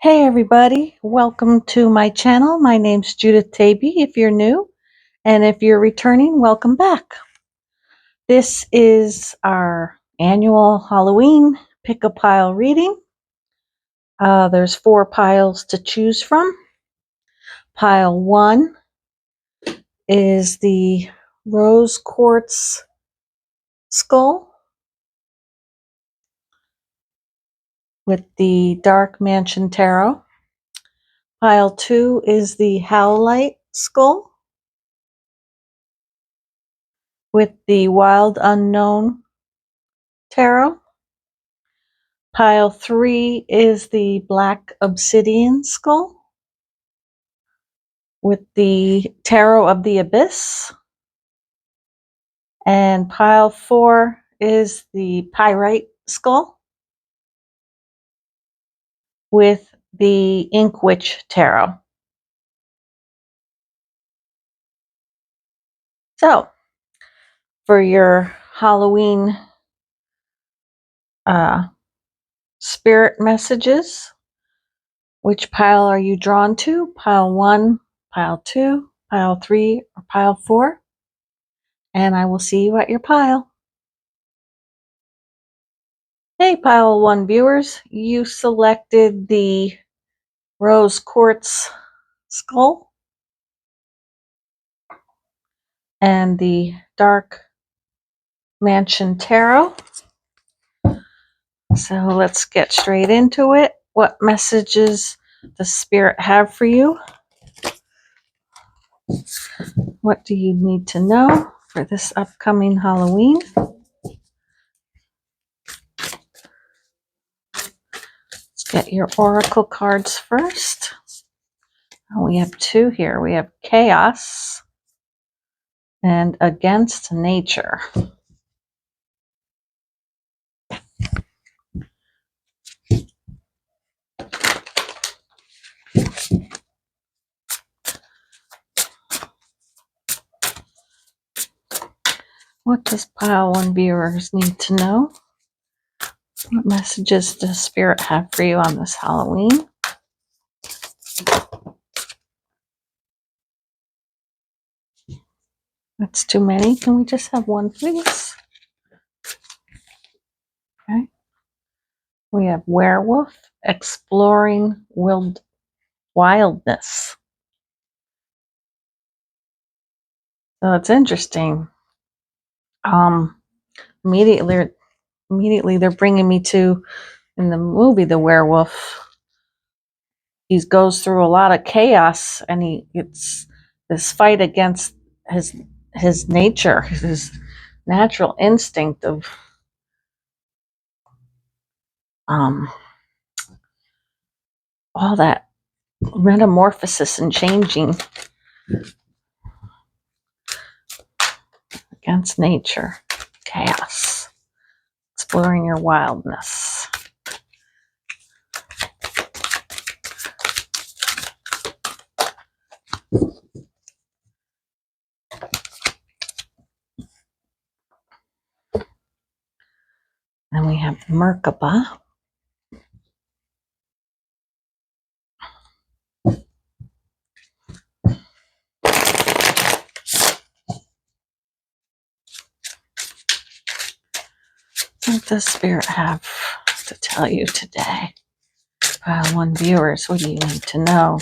Hey everybody, welcome to my channel. My name's Judith Taby if you're new, and if you're returning, welcome back. This is our annual Halloween pick-a-pile reading. There's 4 piles to choose from. Pile 1 is the Rose Quartz skull with the Dark Mansion Tarot. Pile 2 is the Howlite skull with the Wild Unknown Tarot. Pile 3 is the Black Obsidian skull with the Tarot of the Abyss. And pile 4 is the Pyrite skull with the In2it Tarot. So, for your Halloween spirit messages, which pile are you drawn to? Pile 1, pile 2, pile 3, or pile 4? And I will see you at your pile. Hey, pile 1 viewers, you selected the Rose Quartz skull and the Dark Mansion Tarot. So let's get straight into it. What messages does Spirit have for you? What do you need to know for this upcoming Halloween? Let's get your oracle cards first. Oh, we have 2 here. We have Chaos and Against Nature. What does pile 1 viewers need to know? What messages does Spirit have for you on this Halloween? That's too many. Can we just have 1, please? Okay. We have Werewolf, Exploring Wildness. So it's interesting. Immediately they're bringing me to, in the movie, the werewolf. He goes through a lot of chaos, and it's this fight against his nature, his natural instinct of all that metamorphosis and changing against nature, chaos, exploring your wildness. Then we have Merkaba. What does Spirit have to tell you today? Pile 1 viewers, what do you need to know?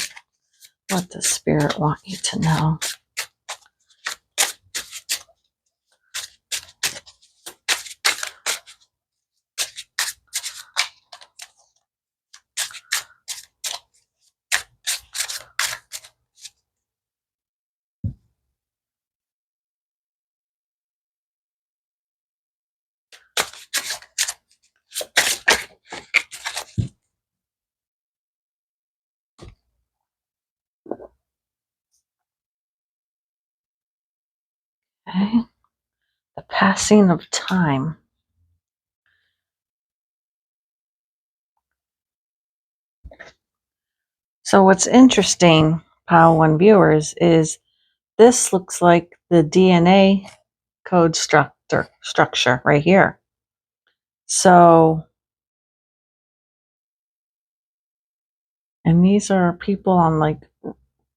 What does Spirit want you to know? Okay. The passing of time. So what's interesting, Pile 1 viewers, is this looks like the DNA code structure right here. So And these are people on like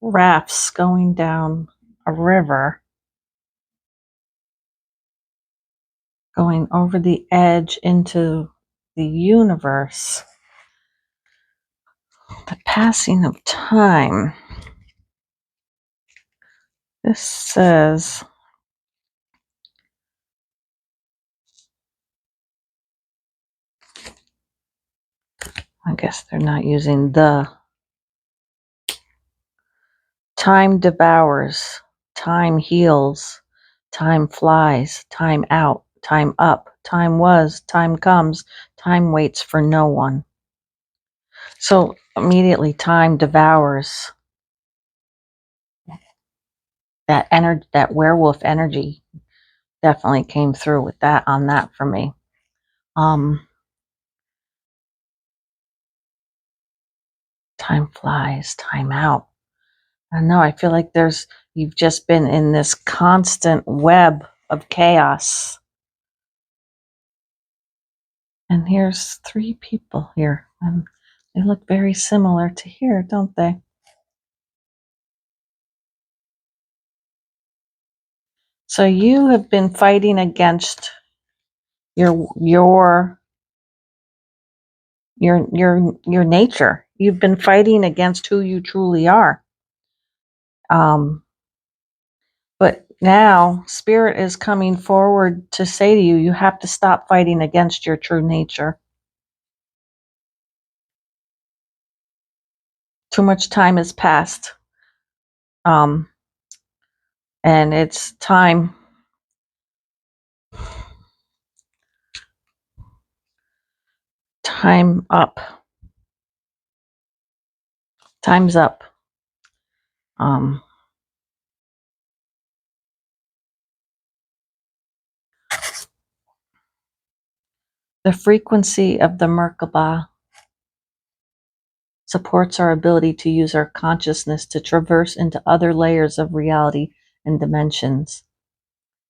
rafts going down a river, going over the edge into the universe. The passing of time. This says, I guess they're not using the. Time devours, time heals, time flies, time out, time up, time was, time comes, time waits for no one. So immediately time devours. That energy, that werewolf energy definitely came through with that on that for me. Time flies, time out. I don't know, I feel like you've just been in this constant web of chaos. And here's 3 people here. And they look very similar to here, don't they? So you have been fighting against your nature. You've been fighting against who you truly are. But now Spirit is coming forward to say to you, you have to stop fighting against your true nature. Too much time has passed. And it's time up. Time's up. The frequency of the Merkaba supports our ability to use our consciousness to traverse into other layers of reality and dimensions.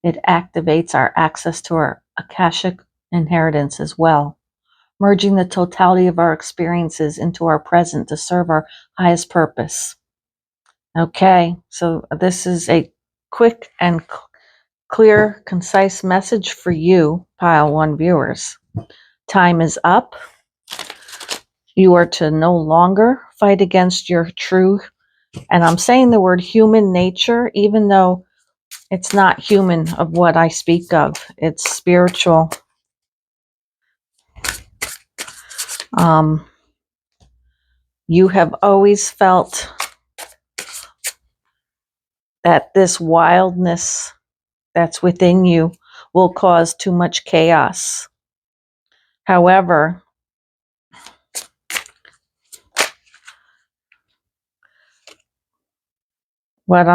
It activates our access to our Akashic inheritance as well, merging the totality of our experiences into our present to serve our highest purpose. Okay, so this is a quick and clear, concise message for you, Pile 1 viewers. Time is up. You are to no longer fight against your true, and I'm saying the word human nature, even though it's not human of what I speak of. It's spiritual. You have always felt that this wildness that's within you will cause too much chaos. However, what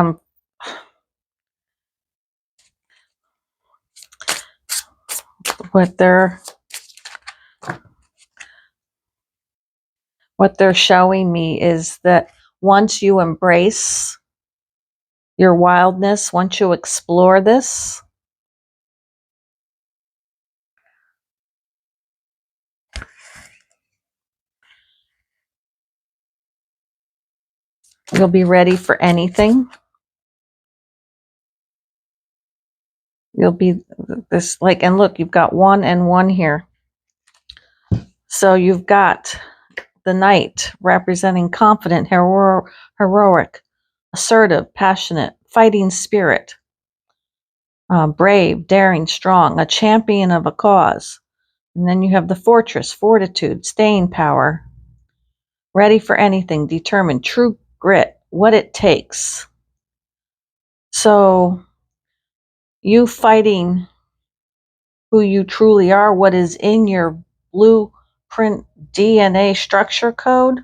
they're showing me is that once you embrace your wildness, once you explore this, you'll be ready for anything. You'll be this like, and look, you've got 1 and 1 here. So you've got the Knight representing confident, heroic, assertive, passionate, fighting spirit, brave, daring, strong, a champion of a cause. And then you have the Fortress, fortitude, staying power, ready for anything, determined, true grit, what it takes. So you fighting who you truly are, what is in your blueprint DNA structure code,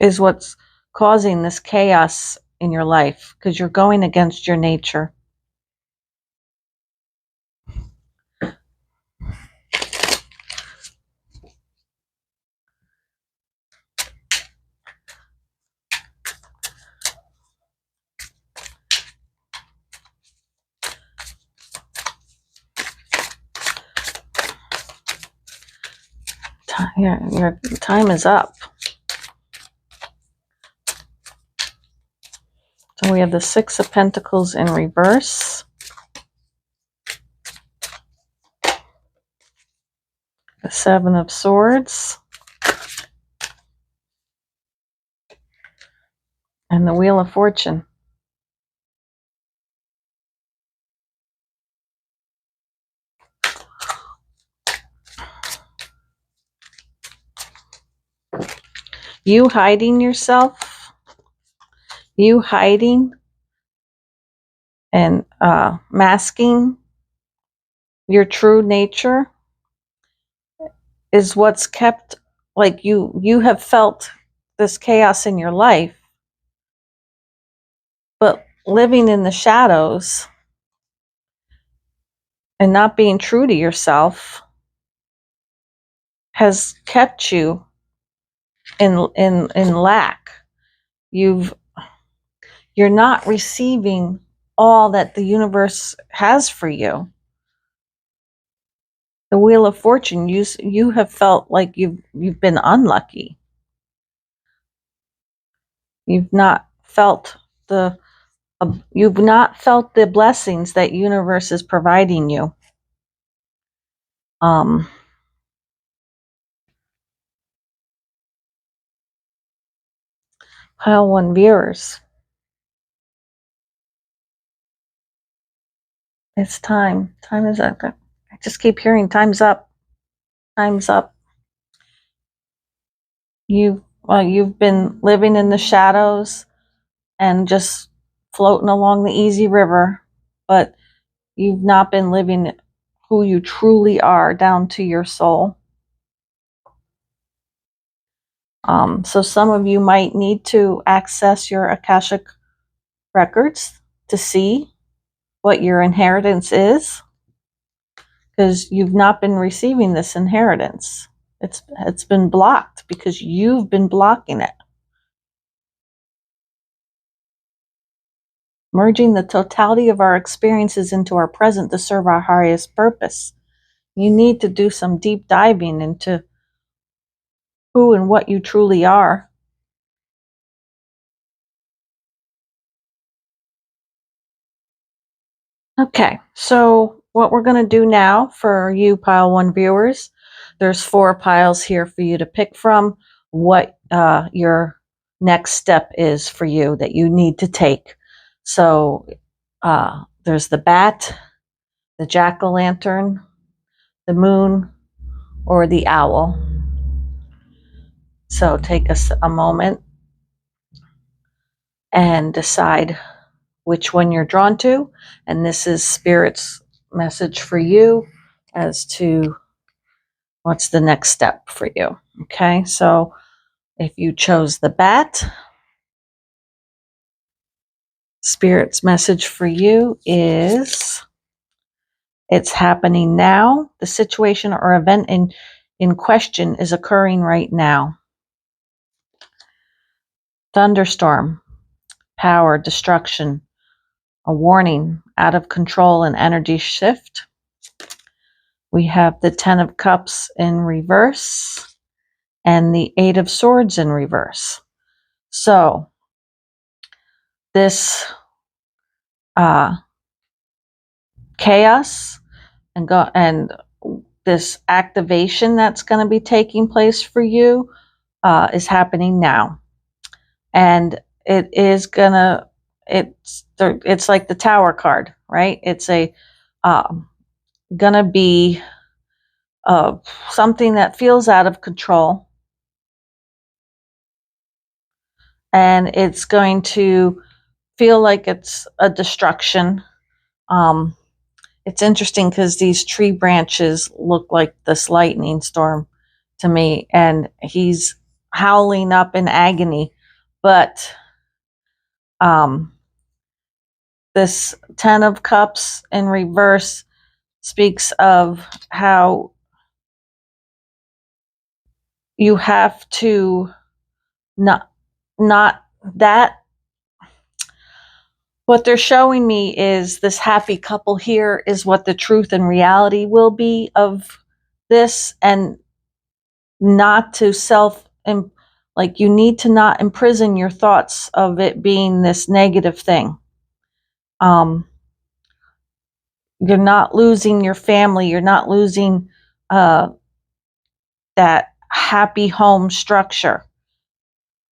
is what's causing this chaos in your life, because you're going against your nature. Your time is up. we have the Six of Pentacles in reverse. The Seven of Swords. And the Wheel of Fortune. You hiding yourself, you hiding and masking your true nature is what's kept, like you have felt this chaos in your life, but living in the shadows and not being true to yourself has kept you in lack. You're not receiving all that the universe has for you. The Wheel of Fortune, you have felt like you've been unlucky. You've not felt the blessings that universe is providing you. Pile 1 viewers. It's time. Time is up. I just keep hearing time's up. Time's up. You've been living in the shadows and just floating along the easy river, but you've not been living who you truly are down to your soul. So some of you might need to access your Akashic records to see what your inheritance is, because you've not been receiving this inheritance. It's been blocked because you've been blocking it. Merging the totality of our experiences into our present to serve our highest purpose. You need to do some deep diving into who and what you truly are. Okay, so what we're going to do now for you Pile 1 viewers, there's 4 piles here for you to pick from, what your next step is for you that you need to take. So there's the bat, the jack-o'-lantern, the moon, or the owl. So take us a moment and decide which one you're drawn to. And this is Spirit's message for you as to what's the next step for you. Okay, so if you chose the bat, Spirit's message for you is it's happening now. The situation or event in question is occurring right now. Thunderstorm, power, destruction, a warning, out of control and energy shift. We have the 10 of Cups in reverse and the 8 of Swords in reverse. So this chaos and this activation that's going to be taking place for you is happening now, and it is gonna it's like the Tower card, right? It's gonna be something that feels out of control, and it's going to feel like it's a destruction. It's interesting because these tree branches look like this lightning storm to me, and he's howling up in agony. But this 10 of Cups in reverse speaks of how you have to not that. What they're showing me is this happy couple here is what the truth and reality will be of this, and not to Like, you need to not imprison your thoughts of it being this negative thing. You're not losing your family. You're not losing that happy home structure.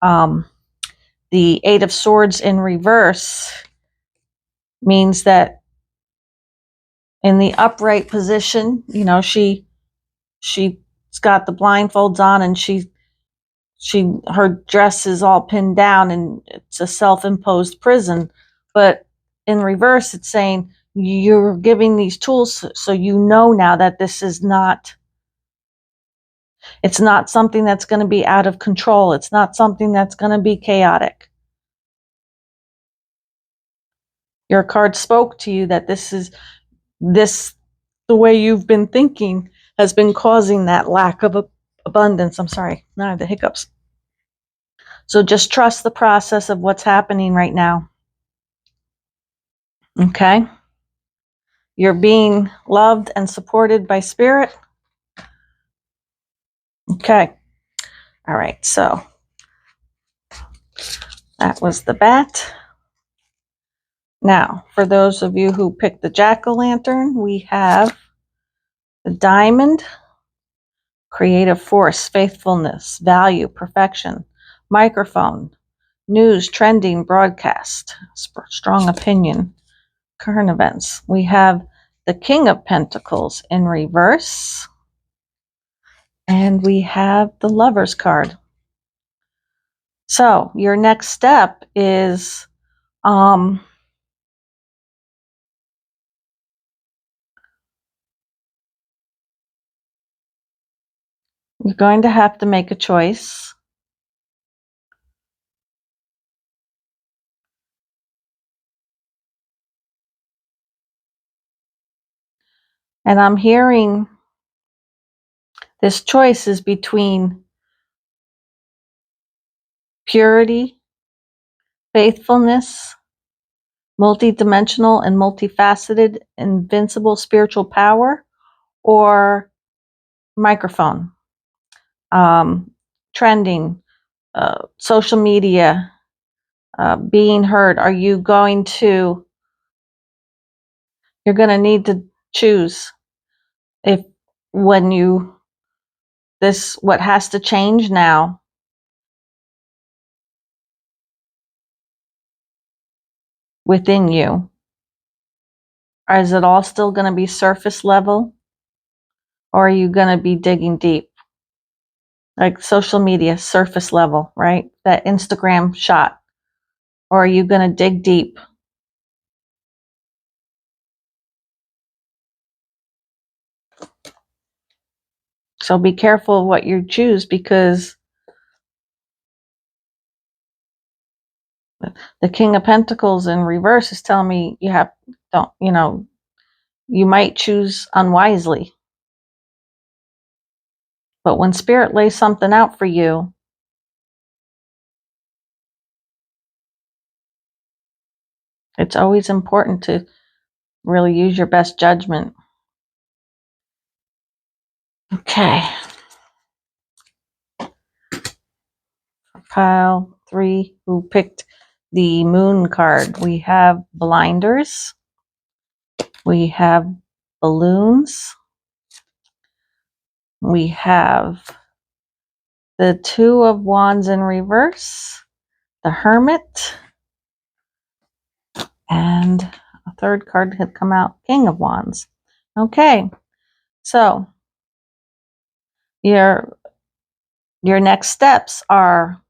The Eight of Swords in reverse means that in the upright position, you know, she's got the blindfolds on, and her dress is all pinned down, and it's a self-imposed prison. But in reverse, it's saying you're giving these tools so you know now that this is not, it's not something that's going to be out of control. It's not something that's going to be chaotic. Your card spoke to you that the way you've been thinking has been causing that lack of abundance. I'm sorry, now I have the hiccups. So just trust the process of what's happening right now. Okay? You're being loved and supported by Spirit. Okay. All right, so that was the bat. Now, for those of you who picked the jack-o'-lantern, we have the diamond, creative force, faithfulness, value, perfection, microphone, news, trending, broadcast, strong opinion, current events. We have the King of Pentacles in reverse, and we have the Lover's card. So your next step is you're going to have to make a choice. And I'm hearing this choice is between purity, faithfulness, multidimensional and multifaceted, invincible spiritual power, or microphone, trending, social media, being heard. Are you going to, you're going to need to choose if when you, this, what has to change now within you, or is it all still going to be surface level, or are you going to be digging deep? Like social media, surface level, right? That Instagram shot. Or are you going to dig deep? So be careful of what you choose, because the King of Pentacles in reverse is telling me you might choose unwisely. But when Spirit lays something out for you, it's always important to really use your best judgment. Okay. Pile 3, who picked the Moon card, we have blinders, we have balloons, we have the Two of Wands in reverse, the Hermit, and a third card had come out, King of Wands. Okay, so your next steps are,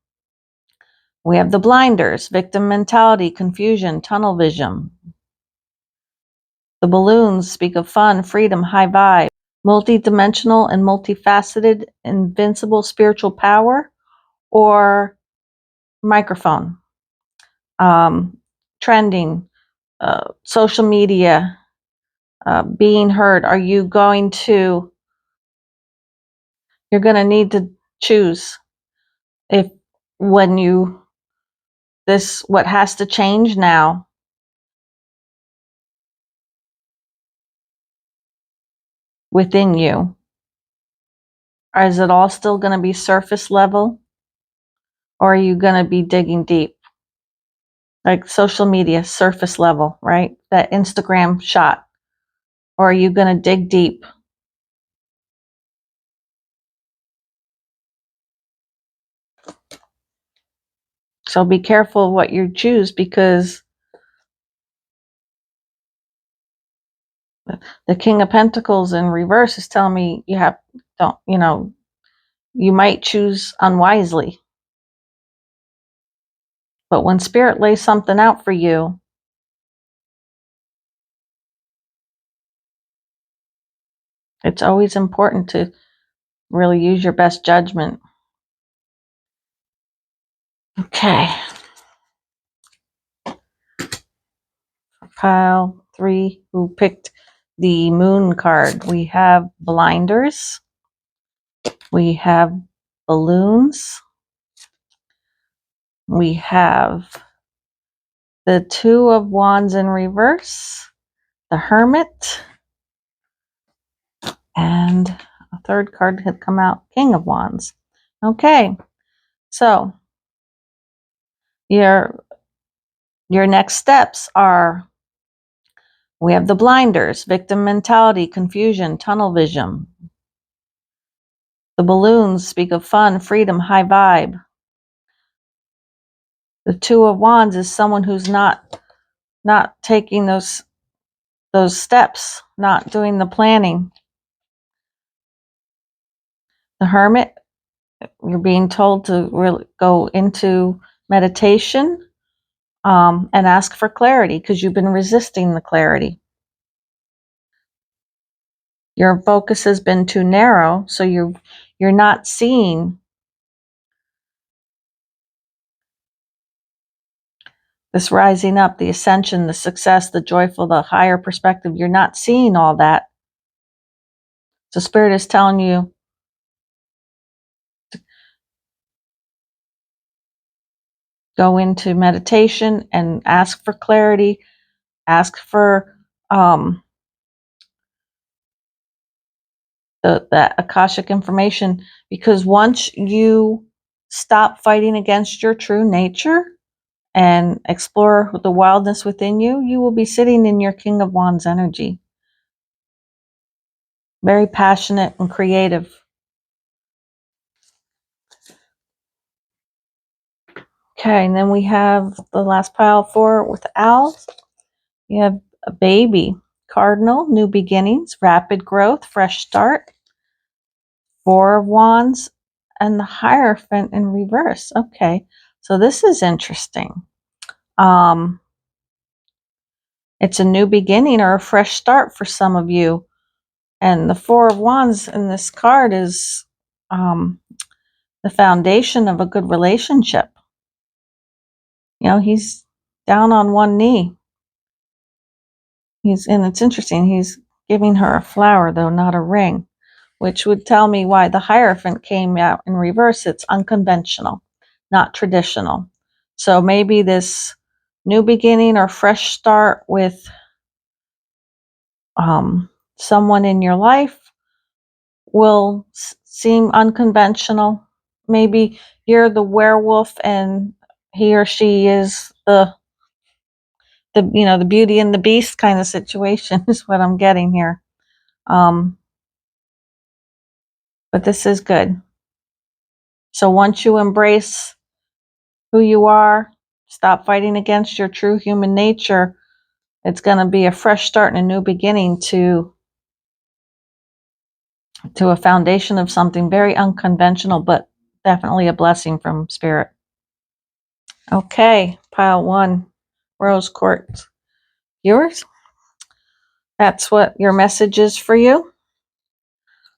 we have the blinders, victim mentality, confusion, tunnel vision. The balloons speak of fun, freedom, high vibe, multi-dimensional and multifaceted, invincible spiritual power, or microphone, trending, social media, being heard. Are you going to, you're going to need to choose if when you, this, what has to change now within you, or is it all still going to be surface level? Or are you going to be digging deep? Like social media, surface level, right? That Instagram shot. Or are you going to dig deep? So be careful of what you choose, because the King of Pentacles in reverse is telling me you might choose unwisely. But when Spirit lays something out for you, it's always important to really use your best judgment. Okay. Pile 3, who picked the Moon card. We have blinders. We have balloons. We have the 2 of Wands in reverse, the Hermit, and a third card had come out, King of Wands. Okay, so your next steps are, we have the blinders, victim mentality, confusion, tunnel vision. The balloons speak of fun, freedom, high vibe. The 2 of Wands is someone who's not taking those steps, not doing the planning. The Hermit, you're being told to really go into meditation and ask for clarity, because you've been resisting the clarity. Your focus has been too narrow, so you're not seeing this rising up, the ascension, the success, the joyful, the higher perspective. You're not seeing all that. So Spirit is telling you to go into meditation and ask for clarity, ask for the Akashic information, because once you stop fighting against your true nature and explore the wildness within you, you will be sitting in your King of Wands energy. Very passionate and creative. Okay, and then we have the last pile 4 with owls. You have a baby, cardinal, new beginnings, rapid growth, fresh start. 4 of Wands and the Hierophant in reverse. Okay, so this is interesting. It's a new beginning or a fresh start for some of you. And the 4 of Wands in this card is the foundation of a good relationship. He's down on one knee. And it's interesting, he's giving her a flower, though not a ring, which would tell me why the Hierophant came out in reverse. It's unconventional, not traditional. So maybe this new beginning or fresh start with someone in your life will seem unconventional. Maybe you're the werewolf and he or she is the Beauty and the Beast kind of situation is what I'm getting here. But this is good. So once you embrace who you are, stop fighting against your true human nature, it's going to be a fresh start and a new beginning to a foundation of something very unconventional, but definitely a blessing from Spirit. Okay, pile 1, Rose Quartz. Yours? That's what your message is for you.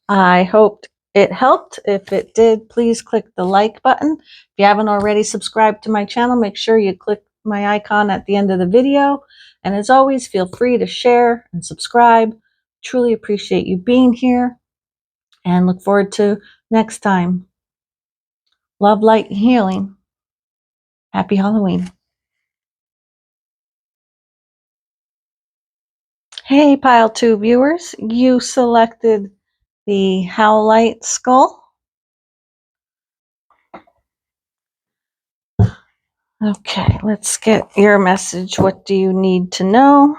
I hoped it helped. If it did, please click the like button. If you haven't already subscribed to my channel, make sure you click my icon at the end of the video. And as always, feel free to share and subscribe. Truly appreciate you being here and look forward to next time. Love, light, and healing. Happy Halloween. Hey, pile 2 viewers, you selected the Howlite skull. Okay, let's get your message. What do you need to know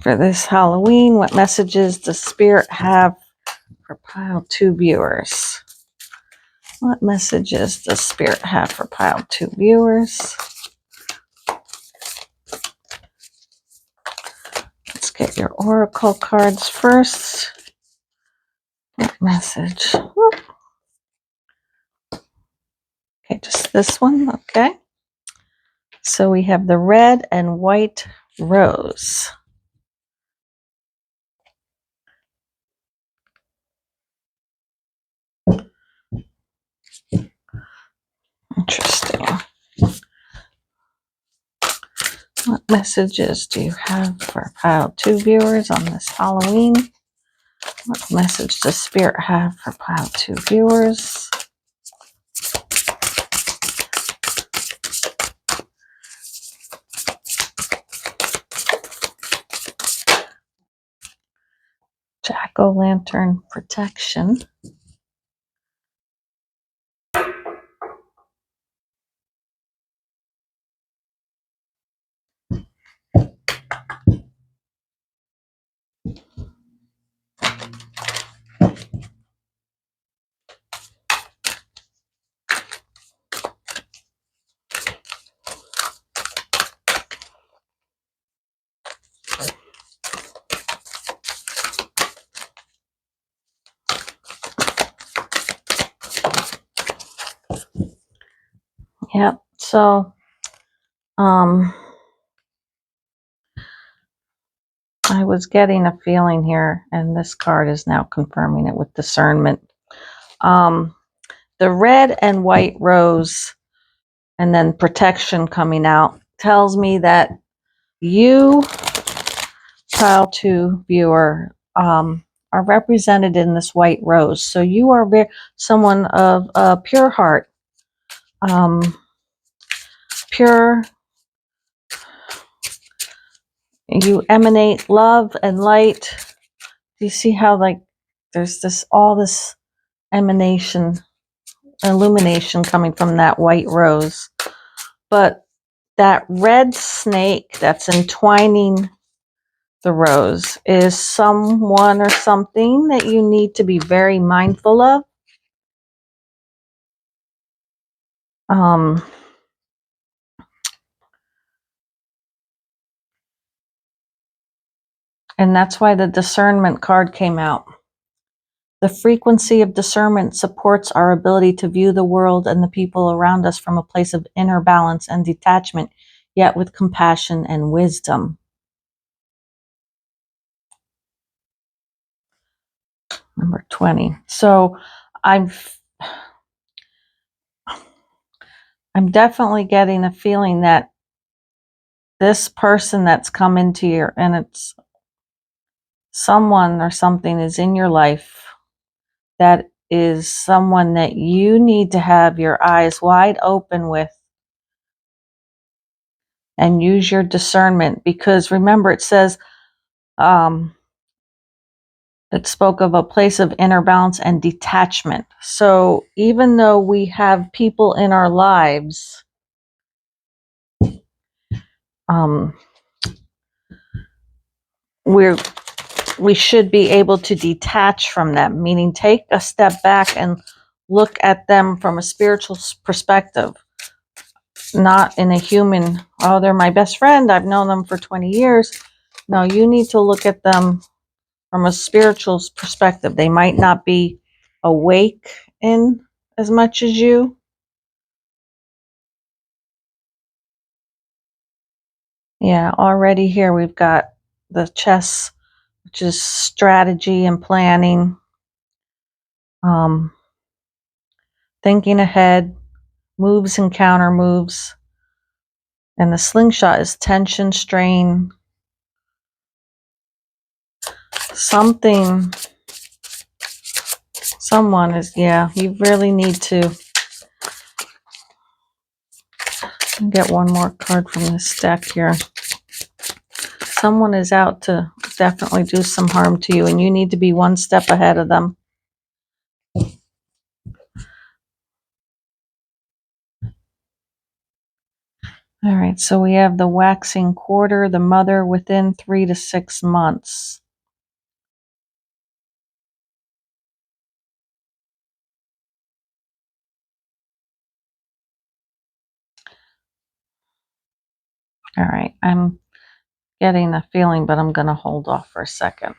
for this Halloween? What messages does Spirit have for pile 2 viewers? What messages does Spirit have for pile 2 viewers? Let's get your oracle cards first. What message? Okay, just this one. Okay. So we have the red and white rose. Interesting. What messages do you have for pile 2 viewers on this Halloween? What message does Spirit have for pile 2 viewers? Jack-o'-lantern protection. Yep. So, I was getting a feeling here, and this card is now confirming it with discernment. The red and white rose and then protection coming out tells me that you, pile 2 viewer, are represented in this white rose. So you are someone of a pure heart, pure. You emanate love and light. Do you see how, like, there's all this emanation, illumination coming from that white rose? But that red snake that's entwining the rose is someone or something that you need to be very mindful of. And that's why the discernment card came out. The frequency of discernment supports our ability to view the world and the people around us from a place of inner balance and detachment, yet with compassion and wisdom. Number 20. So I'm definitely getting a feeling that this person that's come into your, and it's someone or something is in your life that is someone that you need to have your eyes wide open with and use your discernment, because remember it says it spoke of a place of inner balance and detachment. So even though we have people in our lives, we should be able to detach from them, meaning take a step back and look at them from a spiritual perspective, not in a human, oh, they're my best friend, I've known them for 20 years. No, you need to look at them from a spiritual perspective. They might not be awake in as much as you. Yeah, already here we've got the chess, which is strategy and planning, thinking ahead, moves and counter moves. And the slingshot is tension, strain, something, someone is, yeah, you really need to get one more card from this deck here. Someone is out to definitely do some harm to you, and you need to be one step ahead of them. All right, so we have the waxing quarter, the mother within 3 to 6 months. All right, I'm getting a feeling, but I'm going to hold off for a second.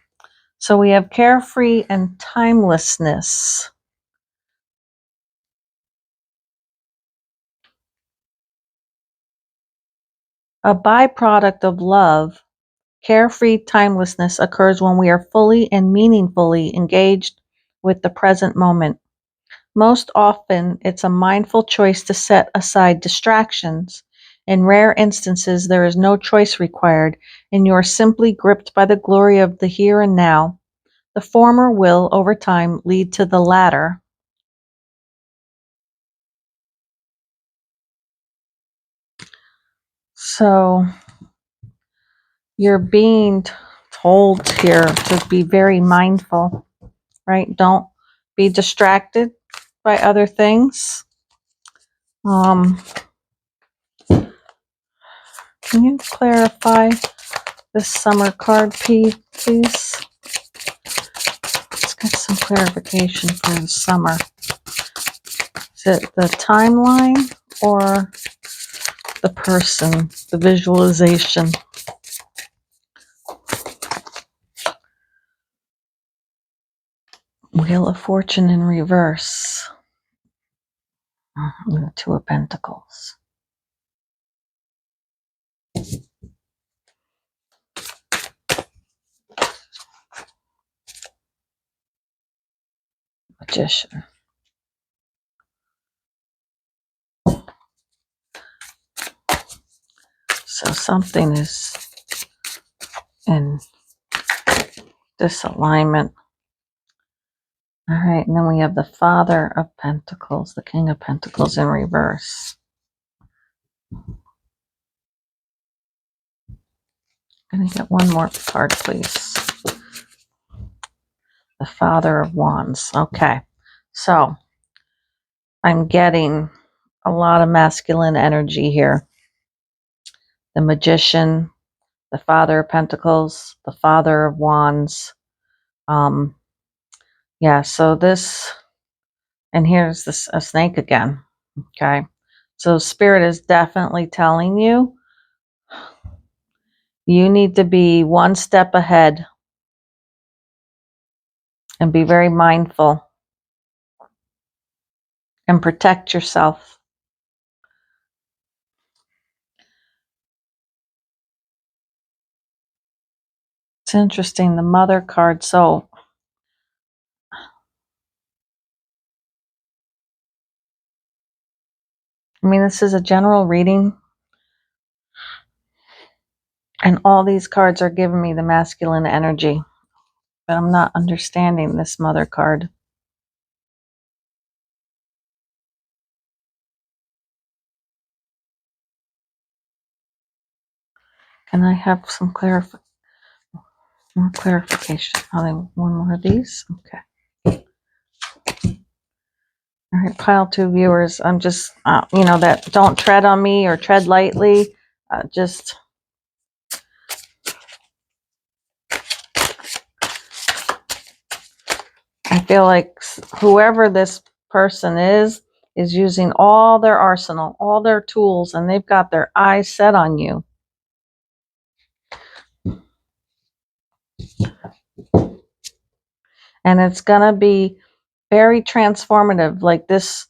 So we have carefree and timelessness. A byproduct of love, carefree timelessness occurs when we are fully and meaningfully engaged with the present moment. Most often, it's a mindful choice to set aside distractions. In rare instances, there is no choice required, and you are simply gripped by the glory of the here and now. The former will, over time, lead to the latter. So, you're being told here to be very mindful, right? Don't be distracted by other things. Can you clarify this summer card, please? Let's get some clarification for the summer. Is it the timeline or the person, the visualization? Wheel of Fortune in reverse. The Two of Pentacles. Magician. So something is in disalignment. All right, and then we have the Father of Pentacles, the King of Pentacles in reverse. Can I get one more card, please? The Father of Wands. Okay, so I'm getting a lot of masculine energy here. The Magician, the Father of Pentacles, the Father of Wands. Yeah, so this, and here's this a snake again. Okay, so Spirit is definitely telling you you need to be one step ahead and be very mindful and protect yourself. It's interesting, the Mother card. So I mean, this is a general reading, and all these cards are giving me the masculine energy, but I'm not understanding this Mother card. Can I have some more clarification? One more of these? Okay. All right, pile two viewers. I'm just, that don't tread on me or tread lightly. Just I feel like whoever this person is using all their arsenal, all their tools, and they've got their eyes set on you. And it's going to be very transformative, like this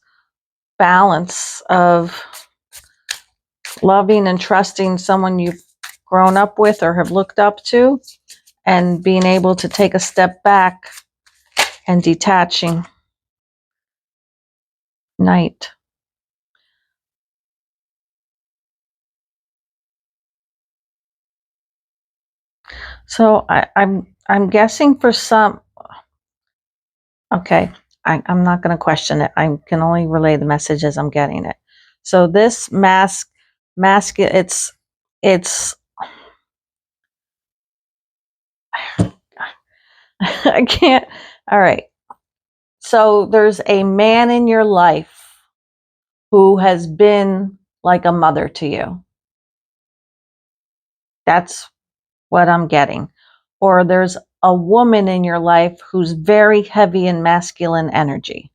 balance of loving and trusting someone you've grown up with or have looked up to, and being able to take a step back and detaching. Knight. So I'm guessing for some. Okay, I'm not going to question it. I can only relay the message as I'm getting it. So this mask, it's I can't. All right. So there's a man in your life who has been like a mother to you. That's what I'm getting. Or there's a woman in your life who's very heavy in masculine energy.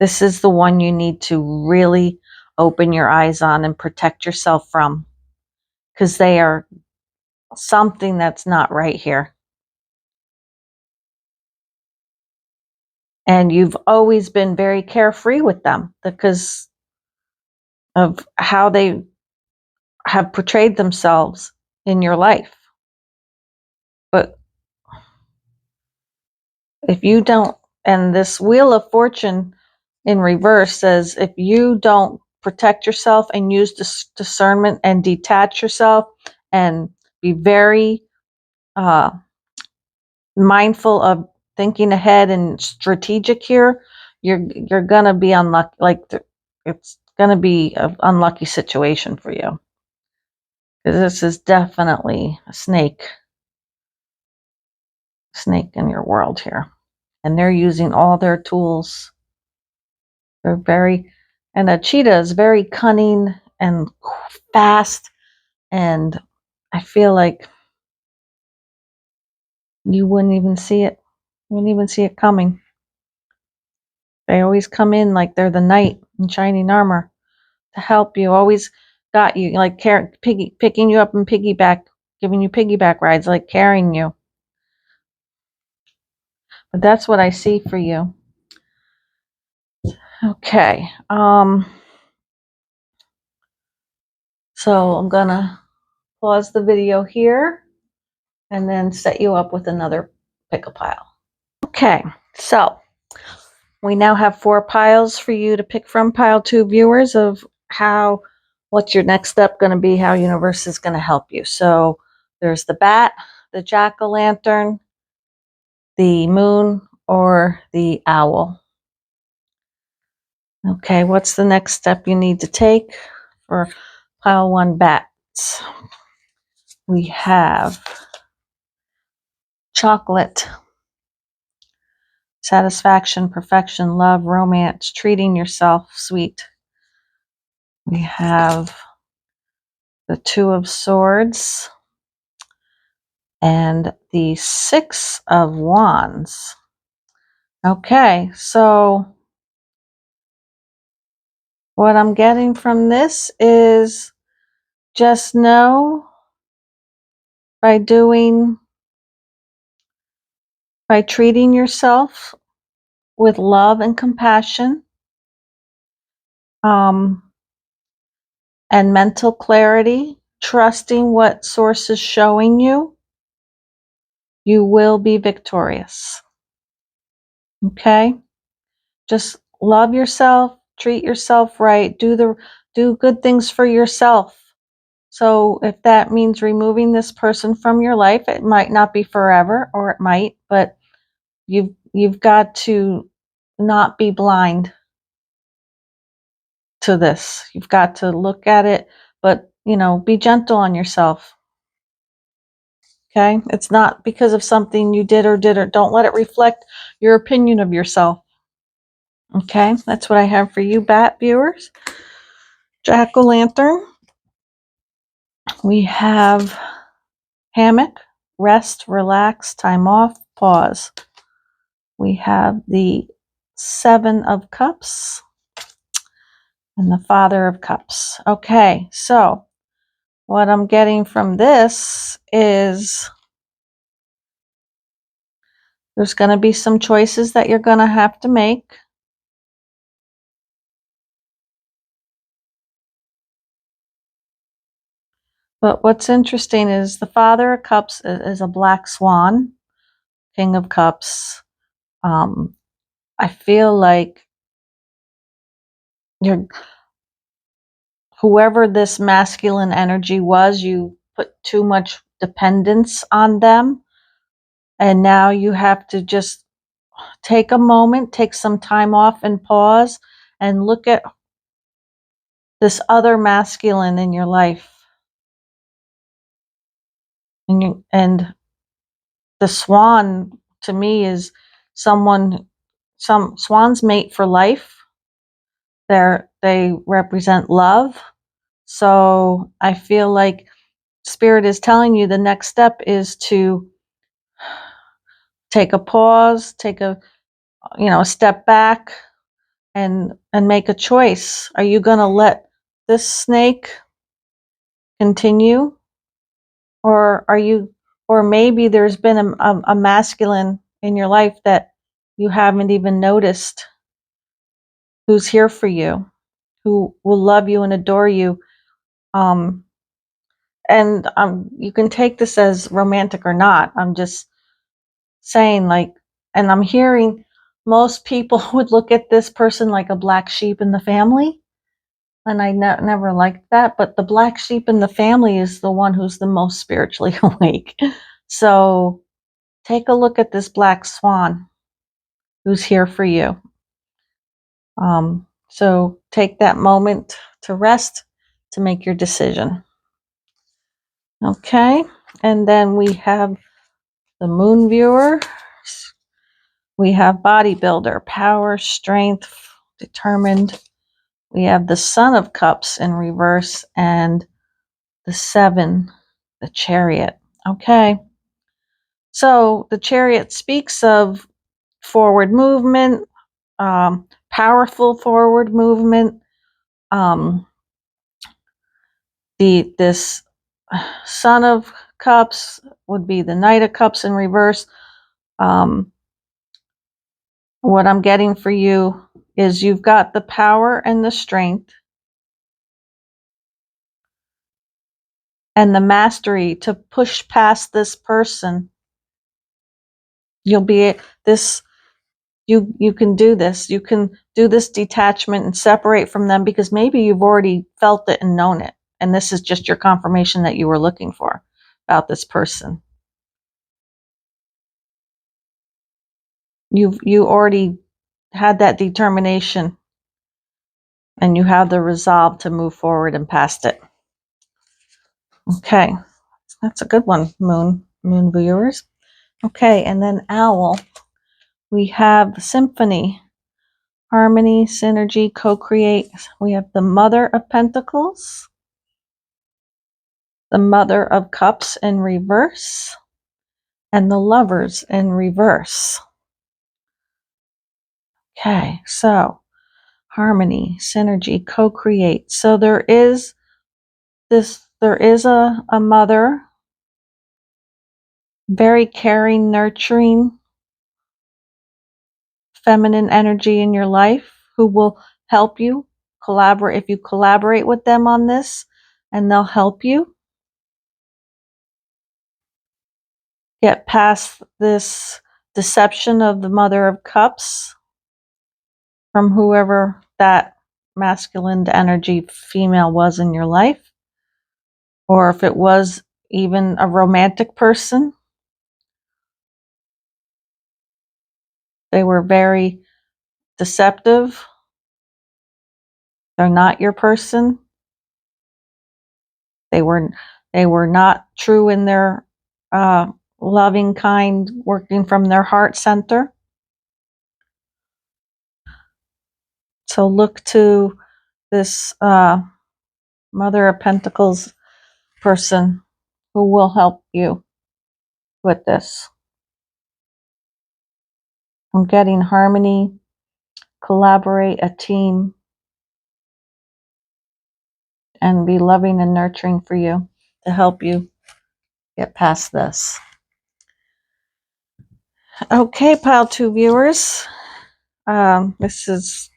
This is the one you need to really open your eyes on and protect yourself from, because they are something that's not right here. And you've always been very carefree with them because of how they have portrayed themselves in your life. But if you don't, and this Wheel of Fortune in reverse says, if you don't protect yourself and use discernment and detach yourself and be very mindful of thinking ahead and strategic here, you're gonna be unlucky. It's gonna be an unlucky situation for you, because this is definitely a snake in your world here, and they're using all their tools. They're very, and a cheetah is very cunning and fast, and I feel like you wouldn't even see it. Wouldn't even see it coming. They always come in like they're the knight in shining armor to help you. Always got you, like picking you up and piggyback, giving you piggyback rides, like carrying you. But that's what I see for you. Okay. So I'm gonna pause the video here and then set you up with another pick a pile. Okay, so we now have 4 piles for you to pick from, pile 2 viewers, of what's your next step going to be, how universe is going to help you. So there's the bat, the jack-o'-lantern, the moon, or the owl. Okay, what's the next step you need to take for pile 1 bats? We have chocolate, satisfaction, perfection, love, romance, treating yourself, sweet. We have the 2 of swords and the 6 of wands. Okay, so what I'm getting from this is, just know by treating yourself with love and compassion, and mental clarity, trusting what source is showing you, you will be victorious. Okay? Just love yourself, treat yourself right, do good things for yourself. So if that means removing this person from your life, it might not be forever, or it might, but you've got to not be blind to this. You've got to look at it, but be gentle on yourself. Okay? It's not because of something you did or didn't. Don't let it reflect your opinion of yourself. Okay? That's what I have for you, bat viewers. Jack-o'-lantern. We have hammock, rest, relax, time off, pause. We have the 7 of cups and the Father of cups. Okay, so what I'm getting from this is there's going to be some choices that you're going to have to make. But what's interesting is the Father of Cups is a black swan, King of Cups. I feel like whoever this masculine energy was, you put too much dependence on them. And now you have to just take a moment, take some time off and pause and look at this other masculine in your life. And the swan to me is some swans mate for life. They represent love. So I feel like Spirit is telling you the next step is to take a pause, take a step back, and make a choice. Are you going to let this snake continue, or maybe there's been a masculine in your life that you haven't even noticed, who's here for you, who will love you and adore you. And you can take this as romantic or not. I'm just saying, like, and I'm hearing most people would look at this person like a black sheep in the family. And I never liked that. But the black sheep in the family is the one who's the most spiritually awake. So take a look at this black swan who's here for you. So take that moment to rest, to make your decision. Okay. And then we have the moon viewer. We have bodybuilder, power, strength, determined. We have the Son of Cups in reverse and the 7, the Chariot. Okay. So the Chariot speaks of forward movement, powerful forward movement. This Son of Cups would be the Knight of Cups in reverse. What I'm getting for you is you've got the power and the strength and the mastery to push past this person. You'll be this. You can do this. You can do this detachment and separate from them, because maybe you've already felt it and known it, and this is just your confirmation that you were looking for about this person. You already had that determination, and you have the resolve to move forward and past it. Okay, that's a good one, moon viewers. Okay, and then owl. We have symphony, harmony, synergy, co-create. We have the Mother of Pentacles, the Mother of Cups in reverse, and the Lovers in reverse. Okay, so harmony, synergy, co-create. So there is a mother, very caring, nurturing, feminine energy in your life, who will help you collaborate if you collaborate with them on this, and they'll help you get past this deception of the Mother of Cups from whoever that masculine energy female was in your life, or if it was even a romantic person. They were very deceptive. They're not your person. They were not true in their loving, kind, working from their heart center. So look to this Mother of Pentacles person who will help you with this. I'm getting harmony, collaborate, a team, and be loving and nurturing for you to help you get past this. Okay, Pile 2 viewers. This is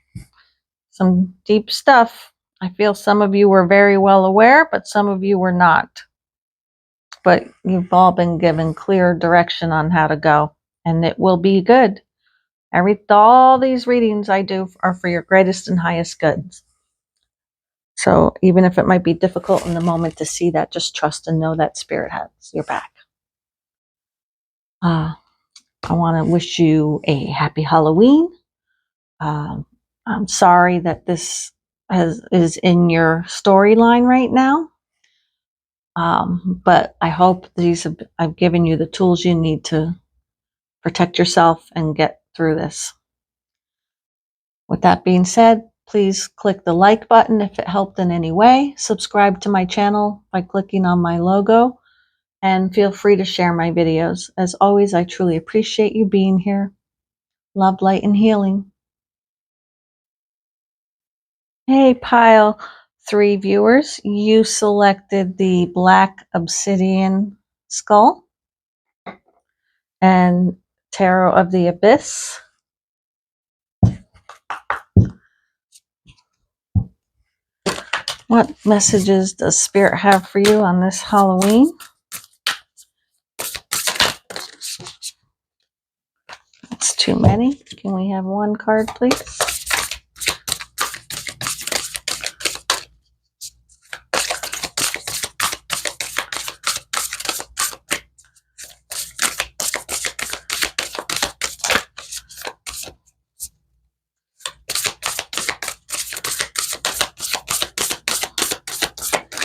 some deep stuff. I feel some of you were very well aware, but some of you were not. But you've all been given clear direction on how to go, and it will be good. All these readings I do are for your greatest and highest goods. So even if it might be difficult in the moment to see that, just trust and know that Spirit has your back. I want to wish you a happy Halloween. I'm sorry that this is in your storyline right now. But I hope I've given you the tools you need to protect yourself and get through this. With that being said, Please click the like button if it helped in any way. Subscribe to my channel by clicking on my logo. And feel free to share my videos. As always, I truly appreciate you being here. Love, light, and healing. Hey, pile 3 viewers. You selected the Black Obsidian Skull and Tarot of the Abyss. What messages does Spirit have for you on this Halloween? That's too many. Can we have one card, please?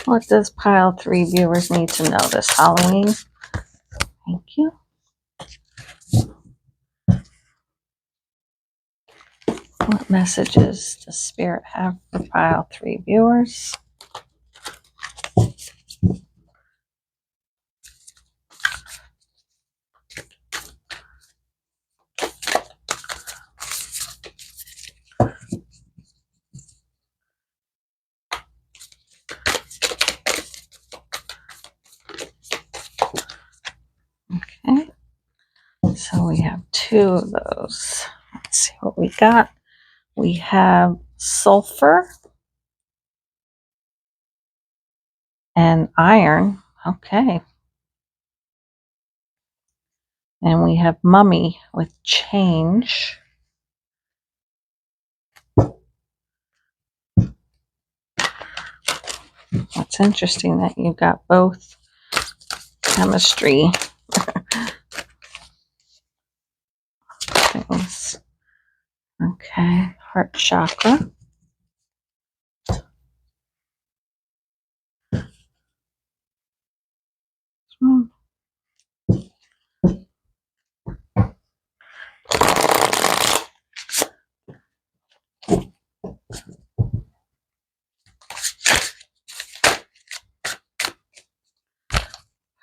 What does pile 3 viewers need to know this Halloween? Thank you. What messages does Spirit have for pile 3 viewers? Okay, so we have 2 of those. Let's see what we got. We have sulfur and iron. Okay. And we have mummy with change. It's interesting that you got both chemistry things. Okay, heart chakra.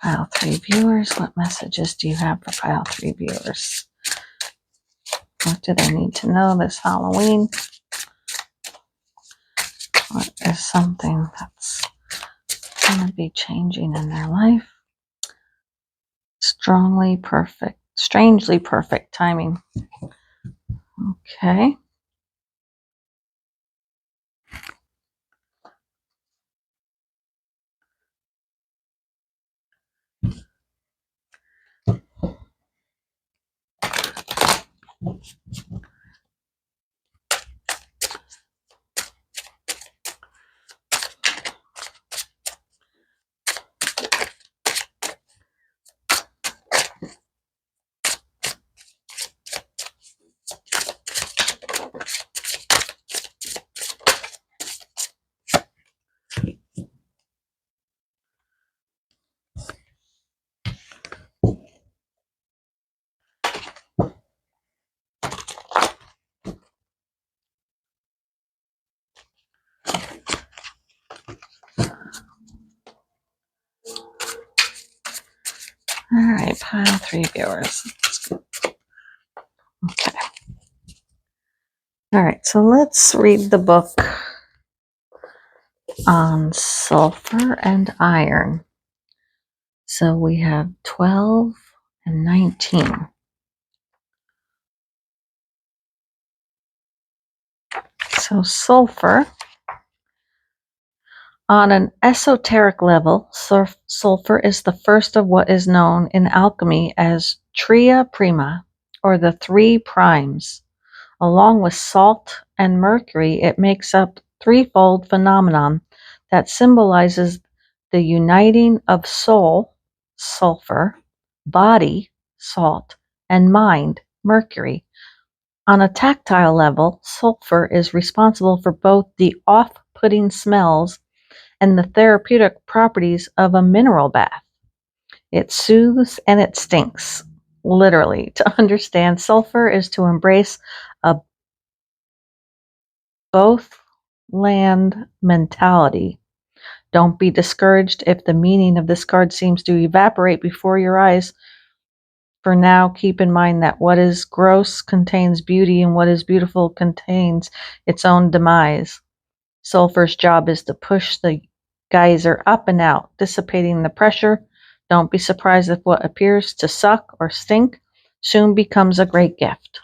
Pile 3 viewers, what messages do you have for pile 3 viewers? What do they need to know this Halloween? What is something that's going to be changing in their life? Strangely perfect timing. Okay. All right, pile 3 viewers. Okay. All right, so let's read the book on sulfur and iron. So we have 12 and 19. So sulfur, on an esoteric level, sulfur is the first of what is known in alchemy as tria prima, or the 3 primes. Along with salt and mercury, it makes up threefold phenomenon that symbolizes the uniting of soul, sulfur, body, salt, and mind, mercury. On a tactile level, sulfur is responsible for both the off-putting smells and the therapeutic properties of a mineral bath. It soothes and it stinks. Literally, to understand sulfur is to embrace a both land mentality. Don't be discouraged if the meaning of this card seems to evaporate before your eyes. For now, keep in mind that what is gross contains beauty, and what is beautiful contains its own demise. Sulfur's job is to push the geyser up and out, dissipating the pressure. Don't be surprised if what appears to suck or stink soon becomes a great gift.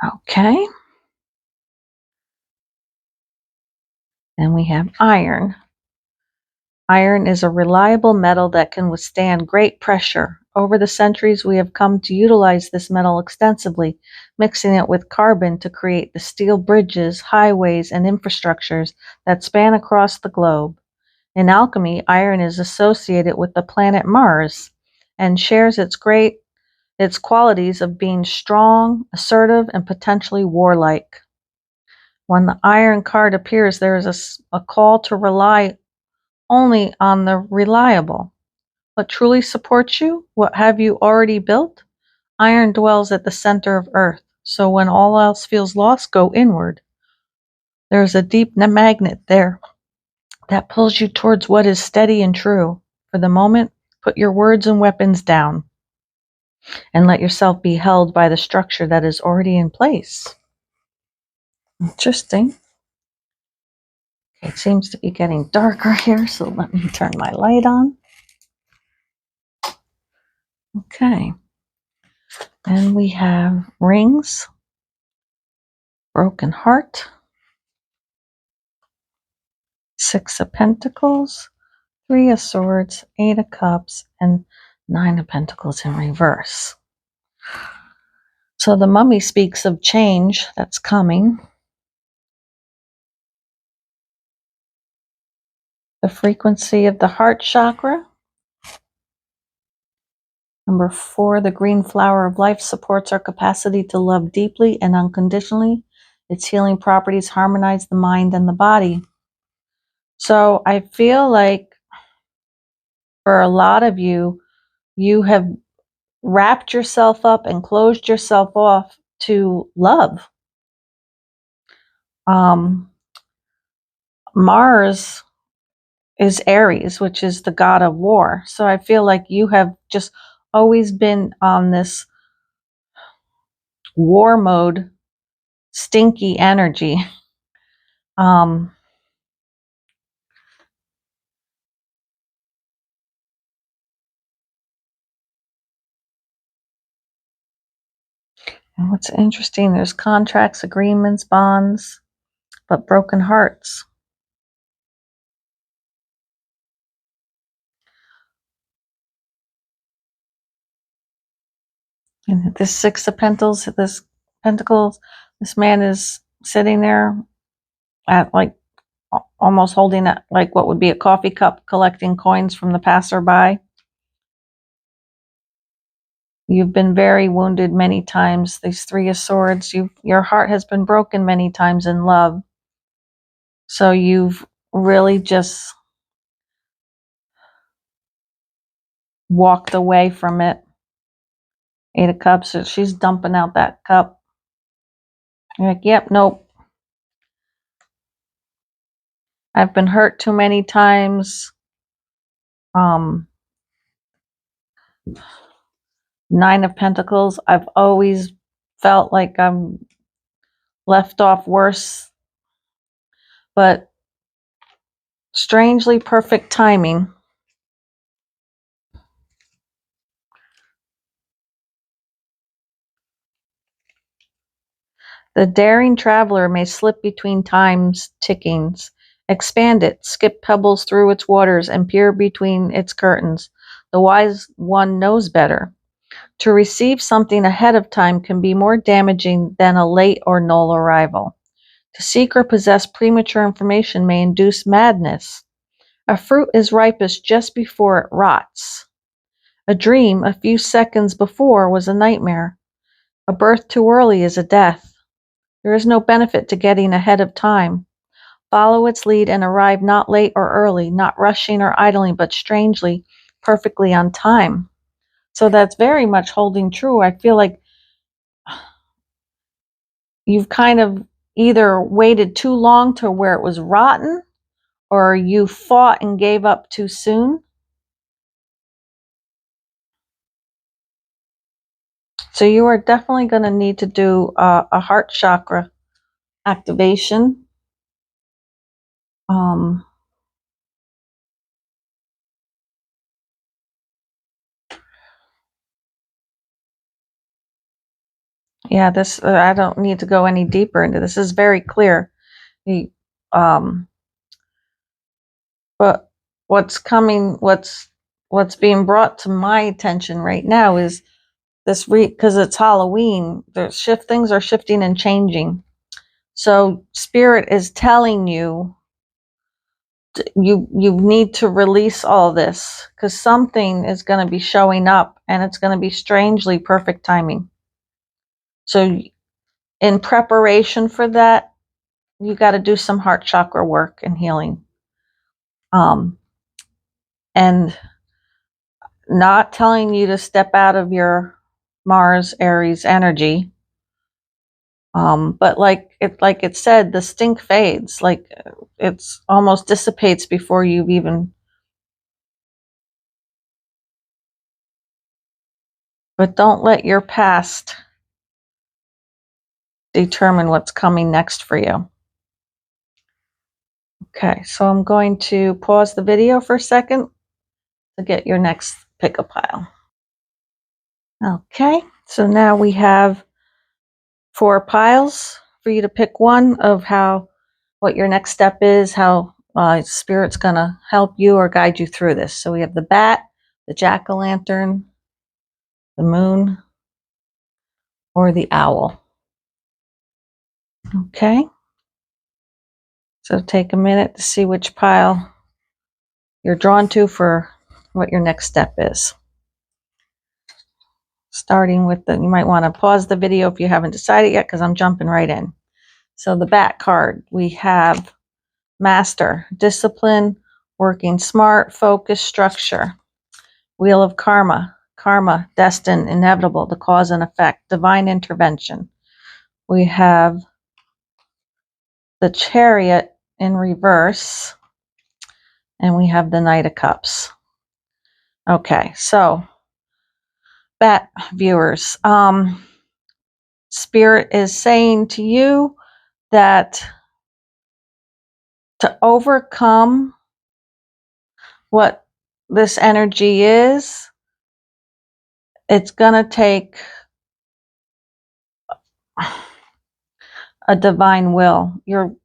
Okay. Then we have iron. Iron is a reliable metal that can withstand great pressure. Over the centuries, we have come to utilize this metal extensively, mixing it with carbon to create the steel bridges, highways, and infrastructures that span across the globe. In alchemy, iron is associated with the planet Mars and shares its qualities of being strong, assertive, and potentially warlike. When the iron card appears, there is a call to rely only on the reliable. What truly supports you? What have you already built? Iron dwells at the center of Earth, so when all else feels lost, go inward. There is a deep magnet there that pulls you towards what is steady and true. For the moment, put your words and weapons down and let yourself be held by the structure that is already in place. Interesting. It seems to be getting darker here, so let me turn my light on. Okay. And we have rings, broken heart, 6 of pentacles, 3 of swords, 8 of cups, and 9 of pentacles in reverse. So the mummy speaks of change that's coming. The frequency of the heart chakra. Number 4, the green flower of life supports our capacity to love deeply and unconditionally. Its healing properties harmonize the mind and the body. So I feel like for a lot of you, you have wrapped yourself up and closed yourself off to love. Mars is Aries, which is the god of war. So I feel like you have just always been on this war mode, stinky energy. And what's interesting, there's contracts, agreements, bonds, but broken hearts. And this 6 of Pentacles, this man is sitting there at like almost holding it like what would be a coffee cup, collecting coins from the passerby. You've been very wounded many times. These 3 of Swords, your heart has been broken many times in love. So you've really just walked away from it. 8 of Cups, so she's dumping out that cup. You're like, yep, nope. I've been hurt too many times. 9 of Pentacles, I've always felt like I'm left off worse. But strangely perfect timing. The daring traveler may slip between time's tickings, expand it, skip pebbles through its waters, and peer between its curtains. The wise one knows better. To receive something ahead of time can be more damaging than a late or null arrival. To seek or possess premature information may induce madness. A fruit is ripest just before it rots. A dream a few seconds before was a nightmare. A birth too early is a death. There is no benefit to getting ahead of time. Follow its lead and arrive not late or early, not rushing or idling, but strangely, perfectly on time. So that's very much holding true. I feel like you've kind of either waited too long to where it was rotten, or you fought and gave up too soon. So you are definitely going to need to do a heart chakra activation. Yeah, this I don't need to go any deeper into this. This is very clear. But what's coming, what's being brought to my attention right now is this because it's Halloween. Things are shifting and changing. So Spirit is telling you you need to release all this, because something is going to be showing up, and it's going to be strangely perfect timing. So in preparation for that, you got to do some heart chakra work and healing. And not telling you to step out of your Mars Aries energy. But like it said, the stink fades. Like it's almost dissipates before you've even. But don't let your past determine what's coming next for you. Okay, so I'm going to pause the video for a second to get your next pick-a-pile. Okay, so now we have 4 piles for you to pick one of what your next step is, how Spirit's going to help you or guide you through this. So we have the bat, the jack-o'-lantern, the moon, or the owl. Okay. So take a minute to see which pile you're drawn to for what your next step is. Starting with you might want to pause the video if you haven't decided yet, because I'm jumping right in. So the bat card, we have Master, discipline, working smart, focus, structure. Wheel of Karma, karma, destined, inevitable, the cause and effect, divine intervention. We have the Chariot in reverse, and we have the Knight of Cups. Okay, so bat viewers, Spirit is saying to you that to overcome what this energy is, it's going to take a divine will. You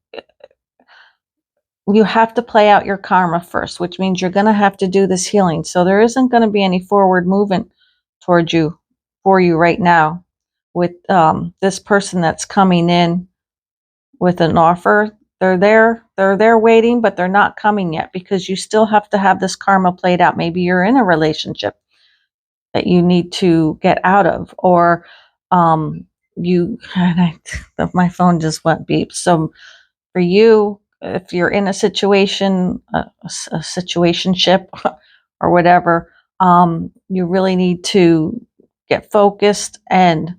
have to play out your karma first, which means you're going to have to do this healing. So there isn't going to be any forward movement towards you, for you right now, with this person that's coming in with an offer. They're there waiting, but they're not coming yet, because you still have to have this karma played out. Maybe you're in a relationship that you need to get out of, or my phone just went beep. So for you, if you're in a situation, a situationship or whatever, you really need to get focused and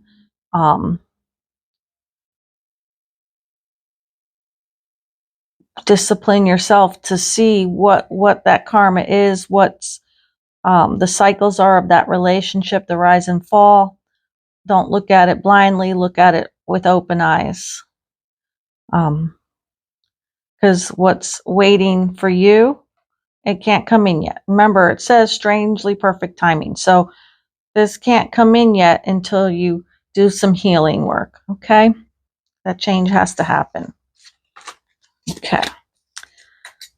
discipline yourself to see what that karma is, what's the cycles are of that relationship, the rise and fall. Don't look at it blindly, look at it with open eyes. Because what's waiting for you, it can't come in yet. Remember, it says strangely perfect timing. So this can't come in yet until you do some healing work, okay? That change has to happen. Okay.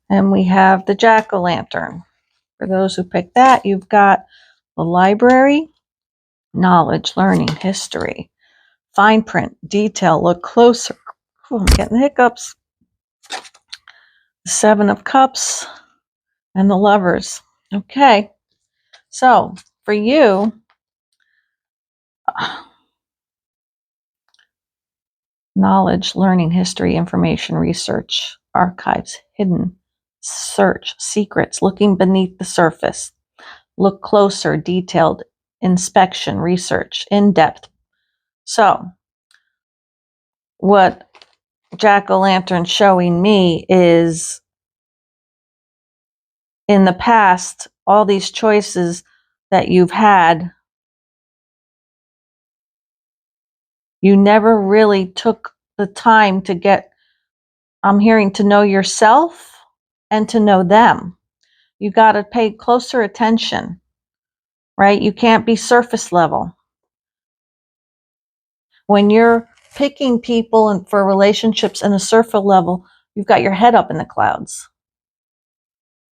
And we have the jack-o'-lantern. For those who picked that, you've got the library, knowledge, learning, history, fine print, detail, look closer. Ooh, I'm getting hiccups. The 7 of Cups and the Lovers. Okay. So for you, knowledge, learning, history, information, research, archives, hidden, search, secrets, looking beneath the surface, look closer, detailed, inspection, research, in depth. So what jack-o'-lantern showing me is, in the past, all these choices that you've had, you never really took the time to get, I'm hearing, to know yourself and to know them. You got to pay closer attention, right? You can't be surface level. When you're picking people and for relationships in a surface level, you've got your head up in the clouds,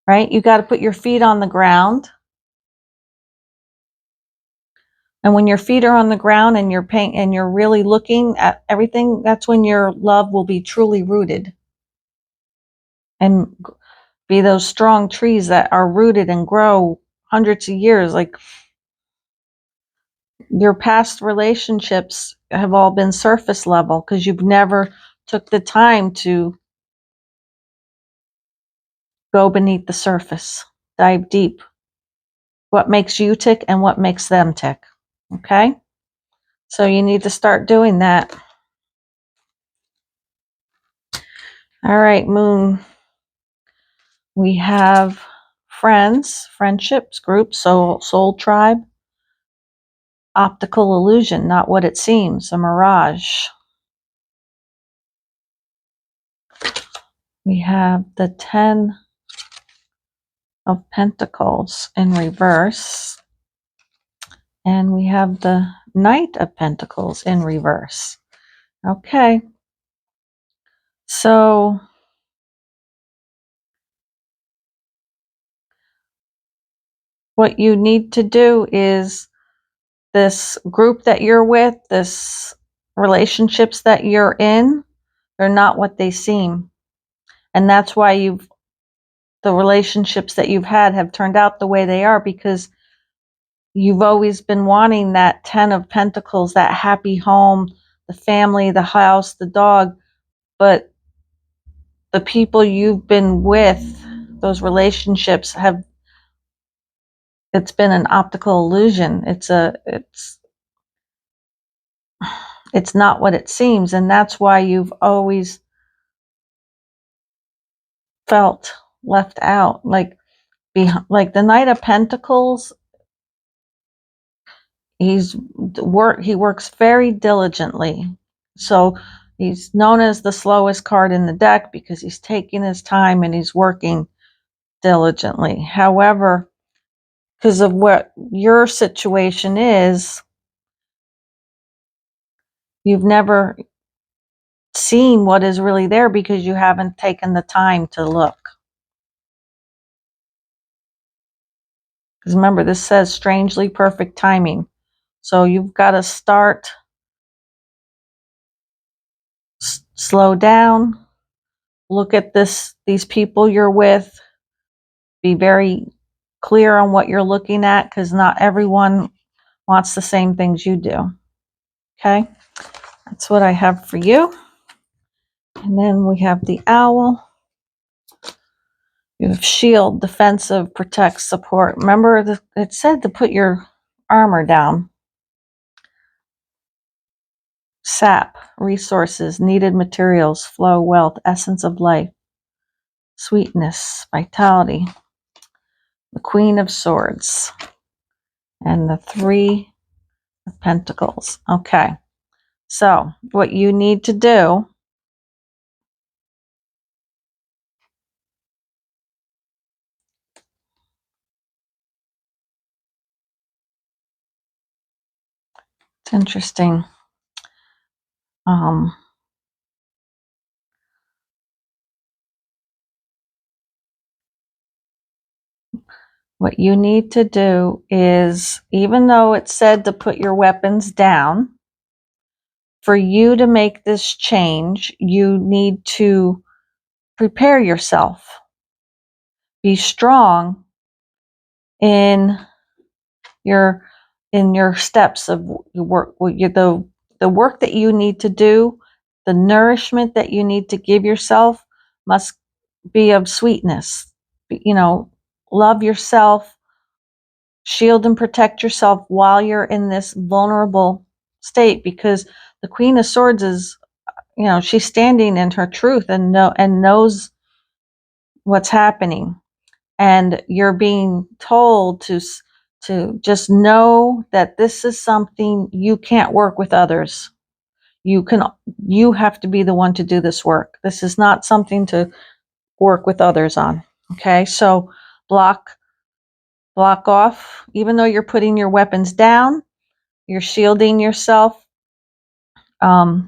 right? You got to put your feet on the ground. And when your feet are on the ground and you're really looking at everything, that's when your love will be truly rooted and be those strong trees that are rooted and grow hundreds of years. Like, your past relationships have all been surface level because you've never took the time to go beneath the surface, dive deep. What makes you tick and what makes them tick. Okay? So you need to start doing that. All right, Moon. We have friends, friendships, groups, soul tribe, optical illusion, not what it seems, a mirage. We have the 10 of Pentacles in reverse. And we have the Knight of Pentacles in reverse. Okay. So what you need to do is, this group that you're with, this relationships that you're in, they're not what they seem. And that's why the relationships that you've had have turned out the way they are, because you've always been wanting that 10 of Pentacles, that happy home, the family, the house, the dog. But the people you've been with, those relationships it's been an optical illusion. It's not what it seems. And that's why you've always felt left out. Like the Knight of Pentacles, he works very diligently. So he's known as the slowest card in the deck because he's taking his time and he's working diligently. However, because of what your situation is, you've never seen what is really there because you haven't taken the time to look. Because remember, this says strangely perfect timing. So you've got to start, slow down, look at these people you're with, be very clear on what you're looking at, because not everyone wants the same things you do. Okay, that's what I have for you. And then we have the Owl. You have shield, defensive, protect, support. Remember, it said to put your armor down. Sap, resources, needed materials, flow, wealth, essence of life, sweetness, vitality. The Queen of Swords and the 3 of Pentacles. Okay, so what you need to do, it's interesting. What you need to do is, even though it said to put your weapons down, for you to make this change, you need to prepare yourself. Be strong in your steps of your work. The work that you need to do, the nourishment that you need to give yourself must be of sweetness. Love yourself, shield and protect yourself while you're in this vulnerable state, because the Queen of Swords is you know, she's standing in her truth and knows what's happening. And you're being told to just know that this is something you can't work with others. You have to be the one to do this work. This is not something to work with others on. Okay, so block off. Even though you're putting your weapons down, you're shielding yourself, because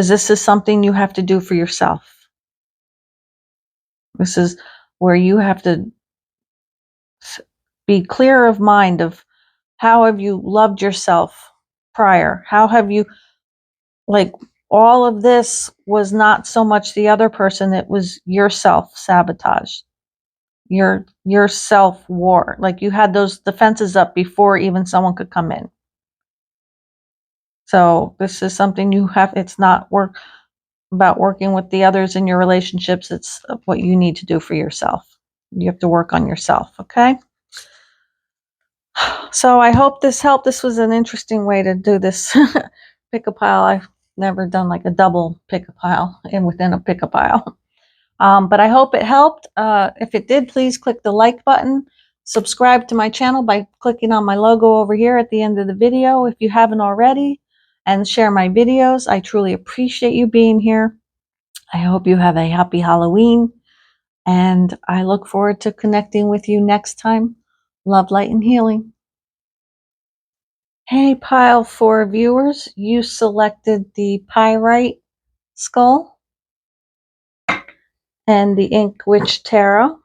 this is something you have to do for yourself. This is where you have to be clear of mind of how have you loved yourself prior? How have you, like, all of this was not so much the other person, it was your self sabotage, your self war. Like, you had those defenses up before even someone could come in. So this is something you have, it's not about working with the others in your relationships, it's what you need to do for yourself. You have to work on yourself, okay? So I hope this helped. This was an interesting way to do this pick a pile. I've never done like a double pick a pile and within a pick a pile. But I hope it helped. If it did, please click the like button. Subscribe to my channel by clicking on my logo over here at the end of the video if you haven't already, and share my videos. I truly appreciate you being here. I hope you have a happy Halloween, and I look forward to connecting with you next time. Love, light, and healing. Hey, pile 4 viewers, you selected the Pyrite skull and the Ink Witch Tarot.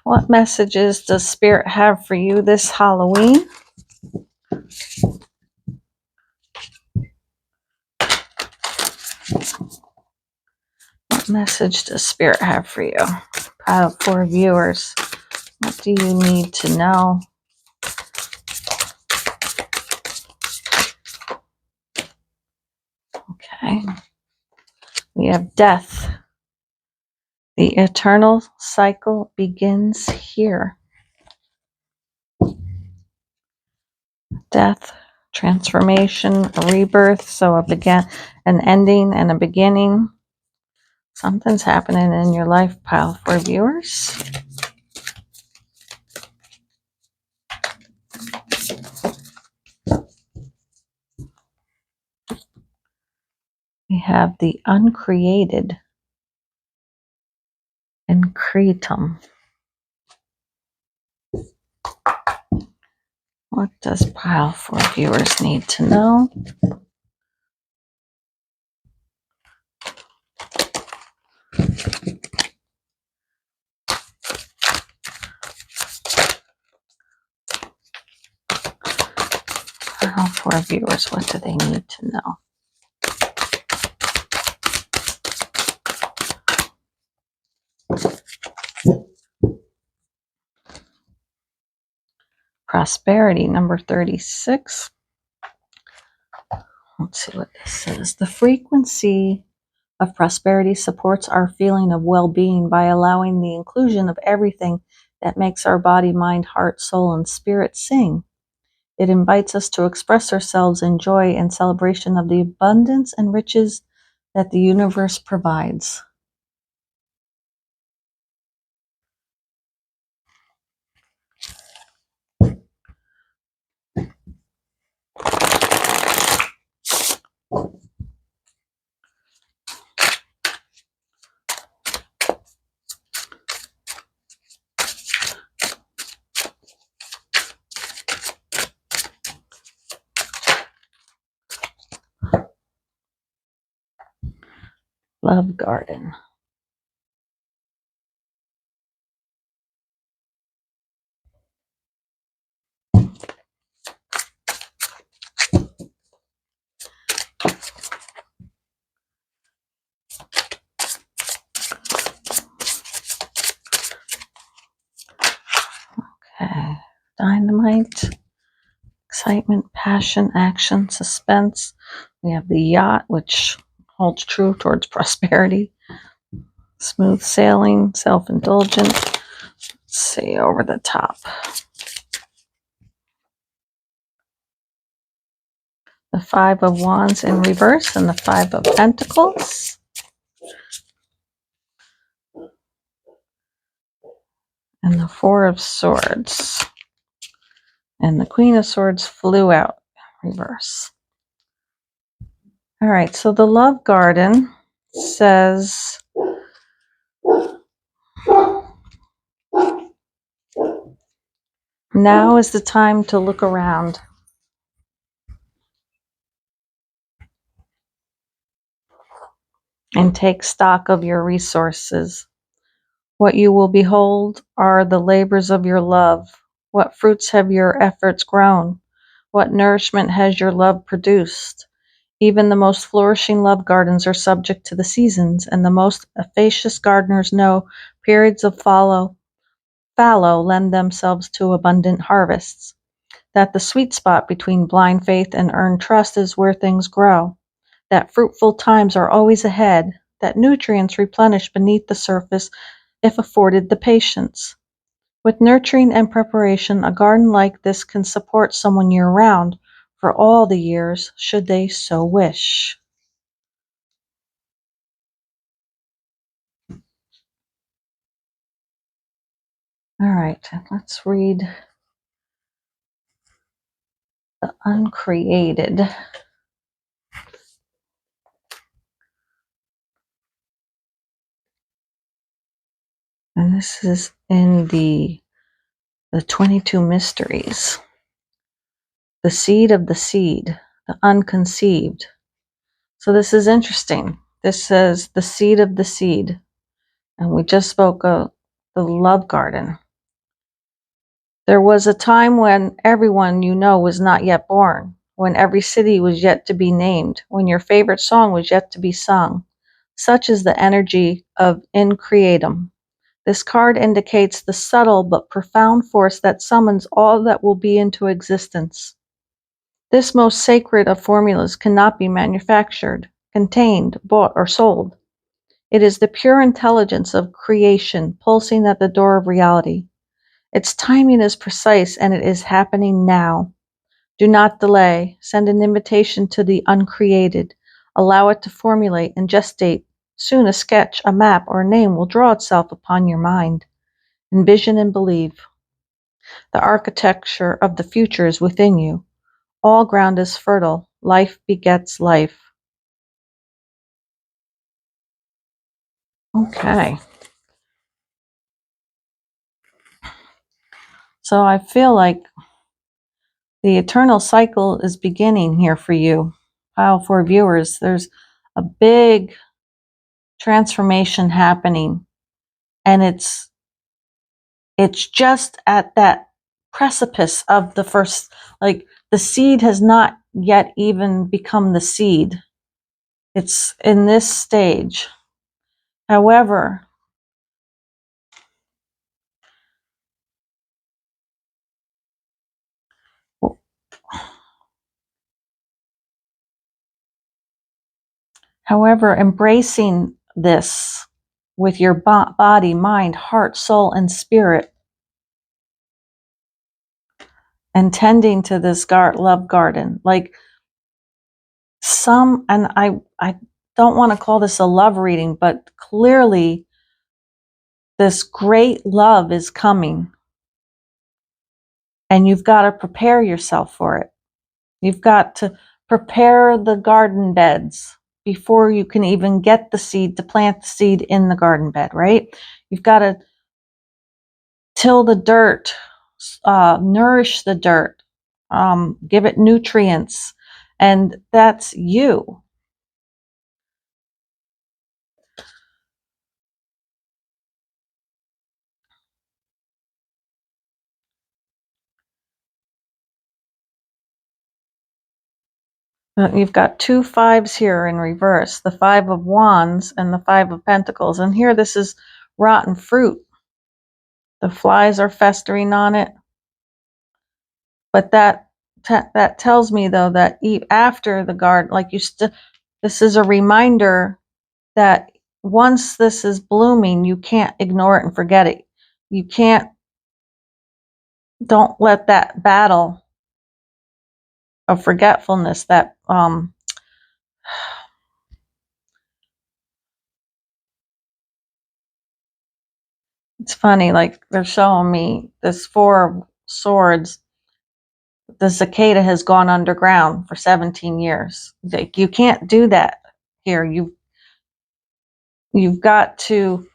What messages does Spirit have for you this Halloween? What message does Spirit have for you? Pile 4 viewers, what do you need to know? Okay. We have death. The eternal cycle begins here. Death, transformation, a rebirth, so an ending and a beginning. Something's happening in your life, pile 4 viewers. We have the uncreated and creatum. What does pile 4 viewers need to know? Pile 4 viewers, what do they need to know? Prosperity, number 36. Let's see what this says. The frequency of prosperity supports our feeling of well-being by allowing the inclusion of everything that makes our body, mind, heart, soul, and spirit sing. It invites us to express ourselves in joy and celebration of the abundance and riches that the universe provides. Love Garden. Okay. Dynamite. Excitement, passion, action, suspense. We have the yacht, which holds true towards prosperity. Smooth sailing, self-indulgent. Let's see, over the top. the Five of Wands in reverse, and the Five of Pentacles. And the Four of Swords. And the Queen of Swords flew out reverse. All right, so the Love Garden says, now is the time to look around. And take stock of your resources. What you will behold are the labors of your love. What fruits have your efforts grown? What nourishment has your love produced? Even the most flourishing love gardens are subject to the seasons, and the most efficacious gardeners know periods of fallow lend themselves to abundant harvests. That the sweet spot between blind faith and earned trust is where things grow. That fruitful times are always ahead. That nutrients replenish beneath the surface if afforded the patience. With nurturing and preparation, a garden like this can support someone year-round for all the years, should they so wish. All right, let's read the uncreated. And this is in the 22 mysteries. The seed of the seed, the unconceived. So this is interesting. This says the seed of the seed. And we just spoke of the love garden. There was a time when everyone you know was not yet born, when every city was yet to be named, when your favorite song was yet to be sung. Such is the energy of In2it. This card indicates the subtle but profound force that summons all that will be into existence. This most sacred of formulas cannot be manufactured, contained, bought, or sold. It is the pure intelligence of creation pulsing at the door of reality. Its timing is precise, and it is happening now. Do not delay. Send an invitation to the uncreated. Allow it to formulate and gestate. Soon a sketch, a map, or a name will draw itself upon your mind. Envision and believe. The architecture of the future is within you. All ground is fertile. Life begets life. Okay. So I feel like the eternal cycle is beginning here for you. Pile 4 viewers, there's a big transformation happening, and it's just at that precipice of the first, like the seed has not yet even become the seed. It's in this stage. However, embracing this with your body, mind, heart, soul, and spirit, and tending to this love garden, like and I don't want to call this a love reading, but clearly this great love is coming, and you've got to prepare yourself for it. You've got to prepare the garden beds before you can even get the seed to plant the seed in the garden bed, right? You've got to till the dirt, nourish the dirt, give it nutrients, and that's you. You've got 2 5s here in reverse, the 5 of Wands and the 5 of Pentacles. And here this is rotten fruit. The flies are festering on it. But that tells me, though, that after the garden, like this is a reminder that once this is blooming, you can't ignore it and forget it. You don't let that battle of forgetfulness, that it's funny, like they're showing me this 4 of Swords. The cicada has gone underground for 17 years. Like, you can't do that here. You've got to,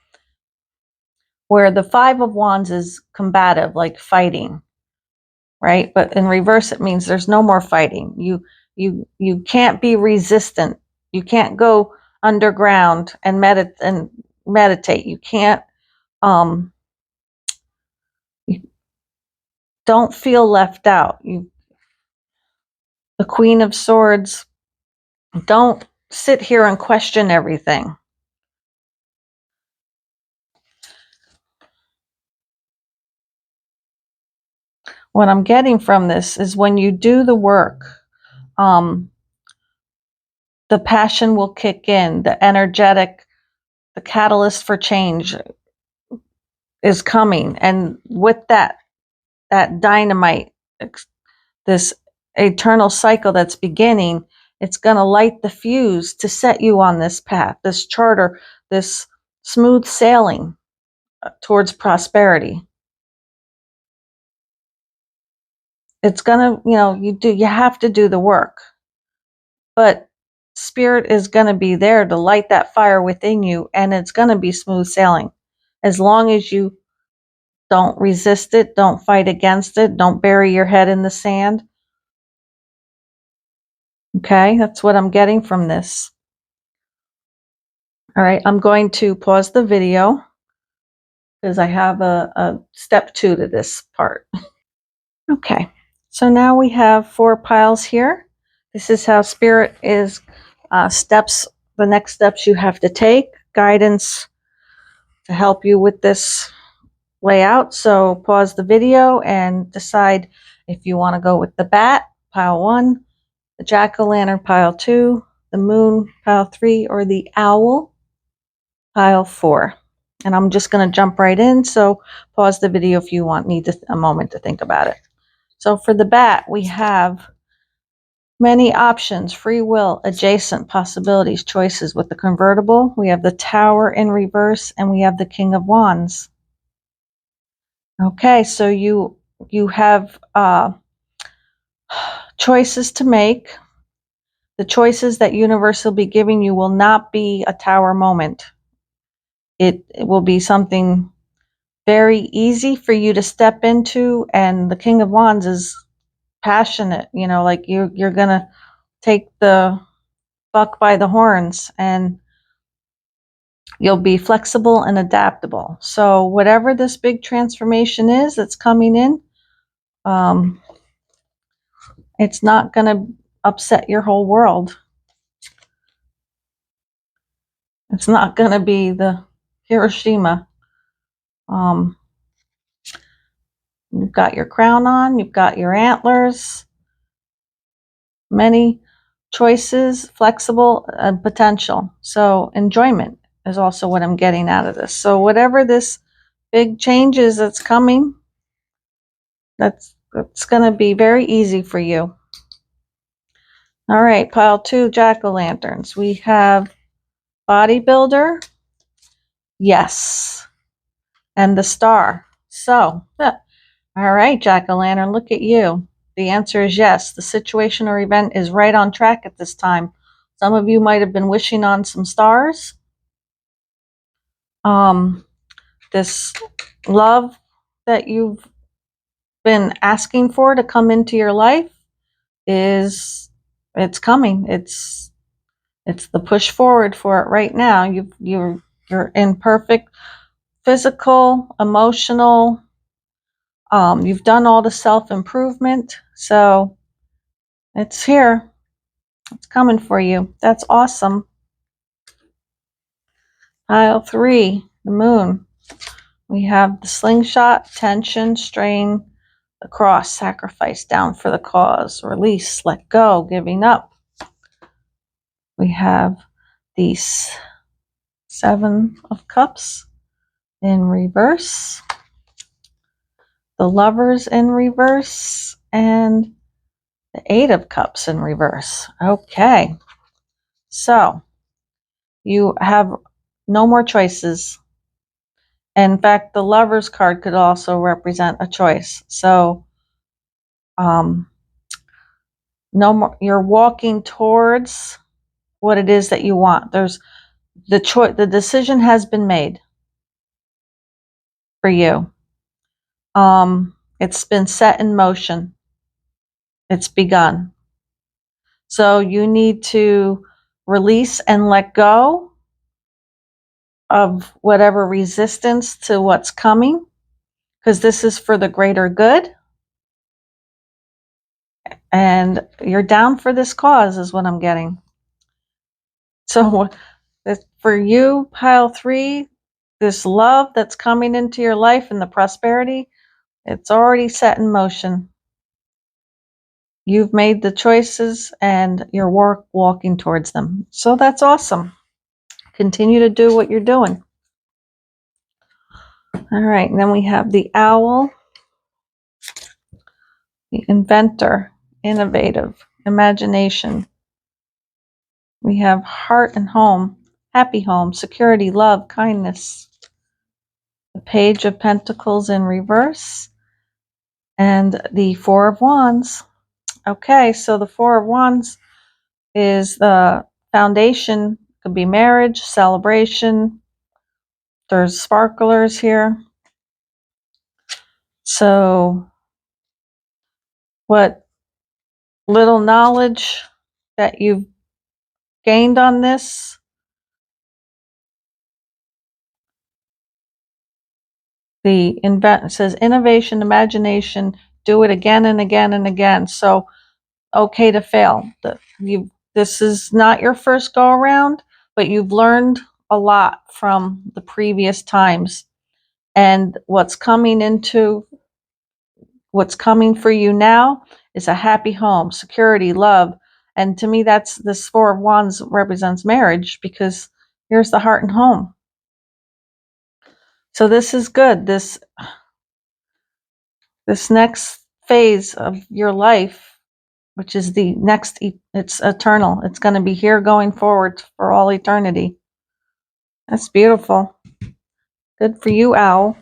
where the 5 of Wands is combative, like fighting, right? But in reverse, it means there's no more fighting. You can't be resistant. You can't go underground and meditate. You can't. You don't feel left out. The Queen of Swords. Don't sit here and question everything. What I'm getting from this is when you do the work, the passion will kick in, the energetic, the catalyst for change is coming. And with that dynamite, this eternal cycle that's beginning, it's going to light the fuse to set you on this path, this charter, this smooth sailing towards prosperity. It's going to, you have to do the work, but Spirit is going to be there to light that fire within you, and it's going to be smooth sailing. As long as you don't resist it, don't fight against it, don't bury your head in the sand. Okay, that's what I'm getting from this. All right, I'm going to pause the video because I have a step 2 to this part. Okay, so now we have 4 piles here. This is how Spirit is the next steps you have to take, guidance to help you with this layout. So pause the video and decide if you want to go with the bat, pile 1, the jack-o'-lantern, pile 2, the moon, pile 3, or the owl, pile 4. And I'm just going to jump right in, so pause the video if you need a moment to think about it. So for the bat, we have many options, free will, adjacent, possibilities, choices. With the convertible, we have the Tower in reverse, and we have the King of Wands. Okay, so you have choices to make. The choices that universe will be giving you will not be a tower moment. It will be something very easy for you to step into, and the King of Wands is passionate, like you're gonna take the buck by the horns, and you'll be flexible and adaptable. So whatever this big transformation is that's coming in, it's not gonna upset your whole world. It's not gonna be the Hiroshima. You've got your crown on, you've got your antlers, many choices, flexible, and potential. So enjoyment is also what I'm getting out of this. So whatever this big change is that's coming, that's going to be very easy for you. All right, pile 2, jack-o'-lanterns. We have bodybuilder, yes, and the star. So, all right, jack-o'-lantern, look at you. The answer is yes. The situation or event is right on track at this time. Some of you might have been wishing on some stars. This love that you've been asking for to come into your life it's coming. It's the push forward for it right now. You're in perfect physical, emotional. You've done all the self-improvement, so it's here. It's coming for you. That's awesome. Pile 3, the moon. We have the slingshot, tension, strain, the cross, sacrifice, down for the cause, release, let go, giving up. We have the 7 of Cups in reverse, the Lovers in reverse, and The Eight of Cups in reverse. Okay. So you have no more choices. In fact, the Lover's card could also represent a choice. So no more, you're walking towards what it is that you want. There's the decision has been made for you. It's been set in motion. It's begun. So you need to release and let go of whatever resistance to what's coming, because this is for the greater good. And you're down for this cause is what I'm getting. So for you, pile 3, this love that's coming into your life and the prosperity, it's already set in motion. You've made the choices and you're walking towards them. So that's awesome. Continue to do what you're doing. All right, and then we have the Owl, the Inventor, Innovative, Imagination. We have Heart and Home, Happy Home, Security, Love, Kindness. The Page of Pentacles in reverse. And the Four of Wands. Okay, so the Four of Wands is the foundation. Could be marriage, celebration. There's sparklers here. So what little knowledge that you've gained on this, it says innovation, imagination, do it again and again and again. So okay to fail. This is not your first go around, but you've learned a lot from the previous times. And what's coming for you now is a happy home, security, love. And to me, this Four of Wands represents marriage, because here's the heart and home. So this is good. This next phase of your life, which is the next, it's eternal. It's going to be here going forward for all eternity. That's beautiful. Good for you, Owl.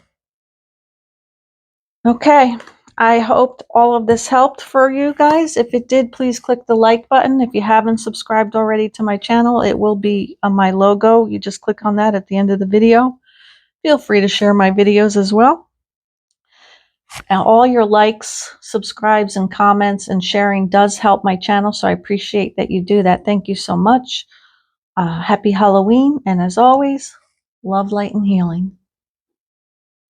Okay, I hope all of this helped for you guys. If it did, please click the like button. If you haven't subscribed already to my channel, it will be on my logo. You just click on that at the end of the video. Feel free to share my videos as well. And all your likes, subscribes, and comments and sharing does help my channel, so I appreciate that you do that. Thank you so much. Happy Halloween, and as always, love, light, and healing.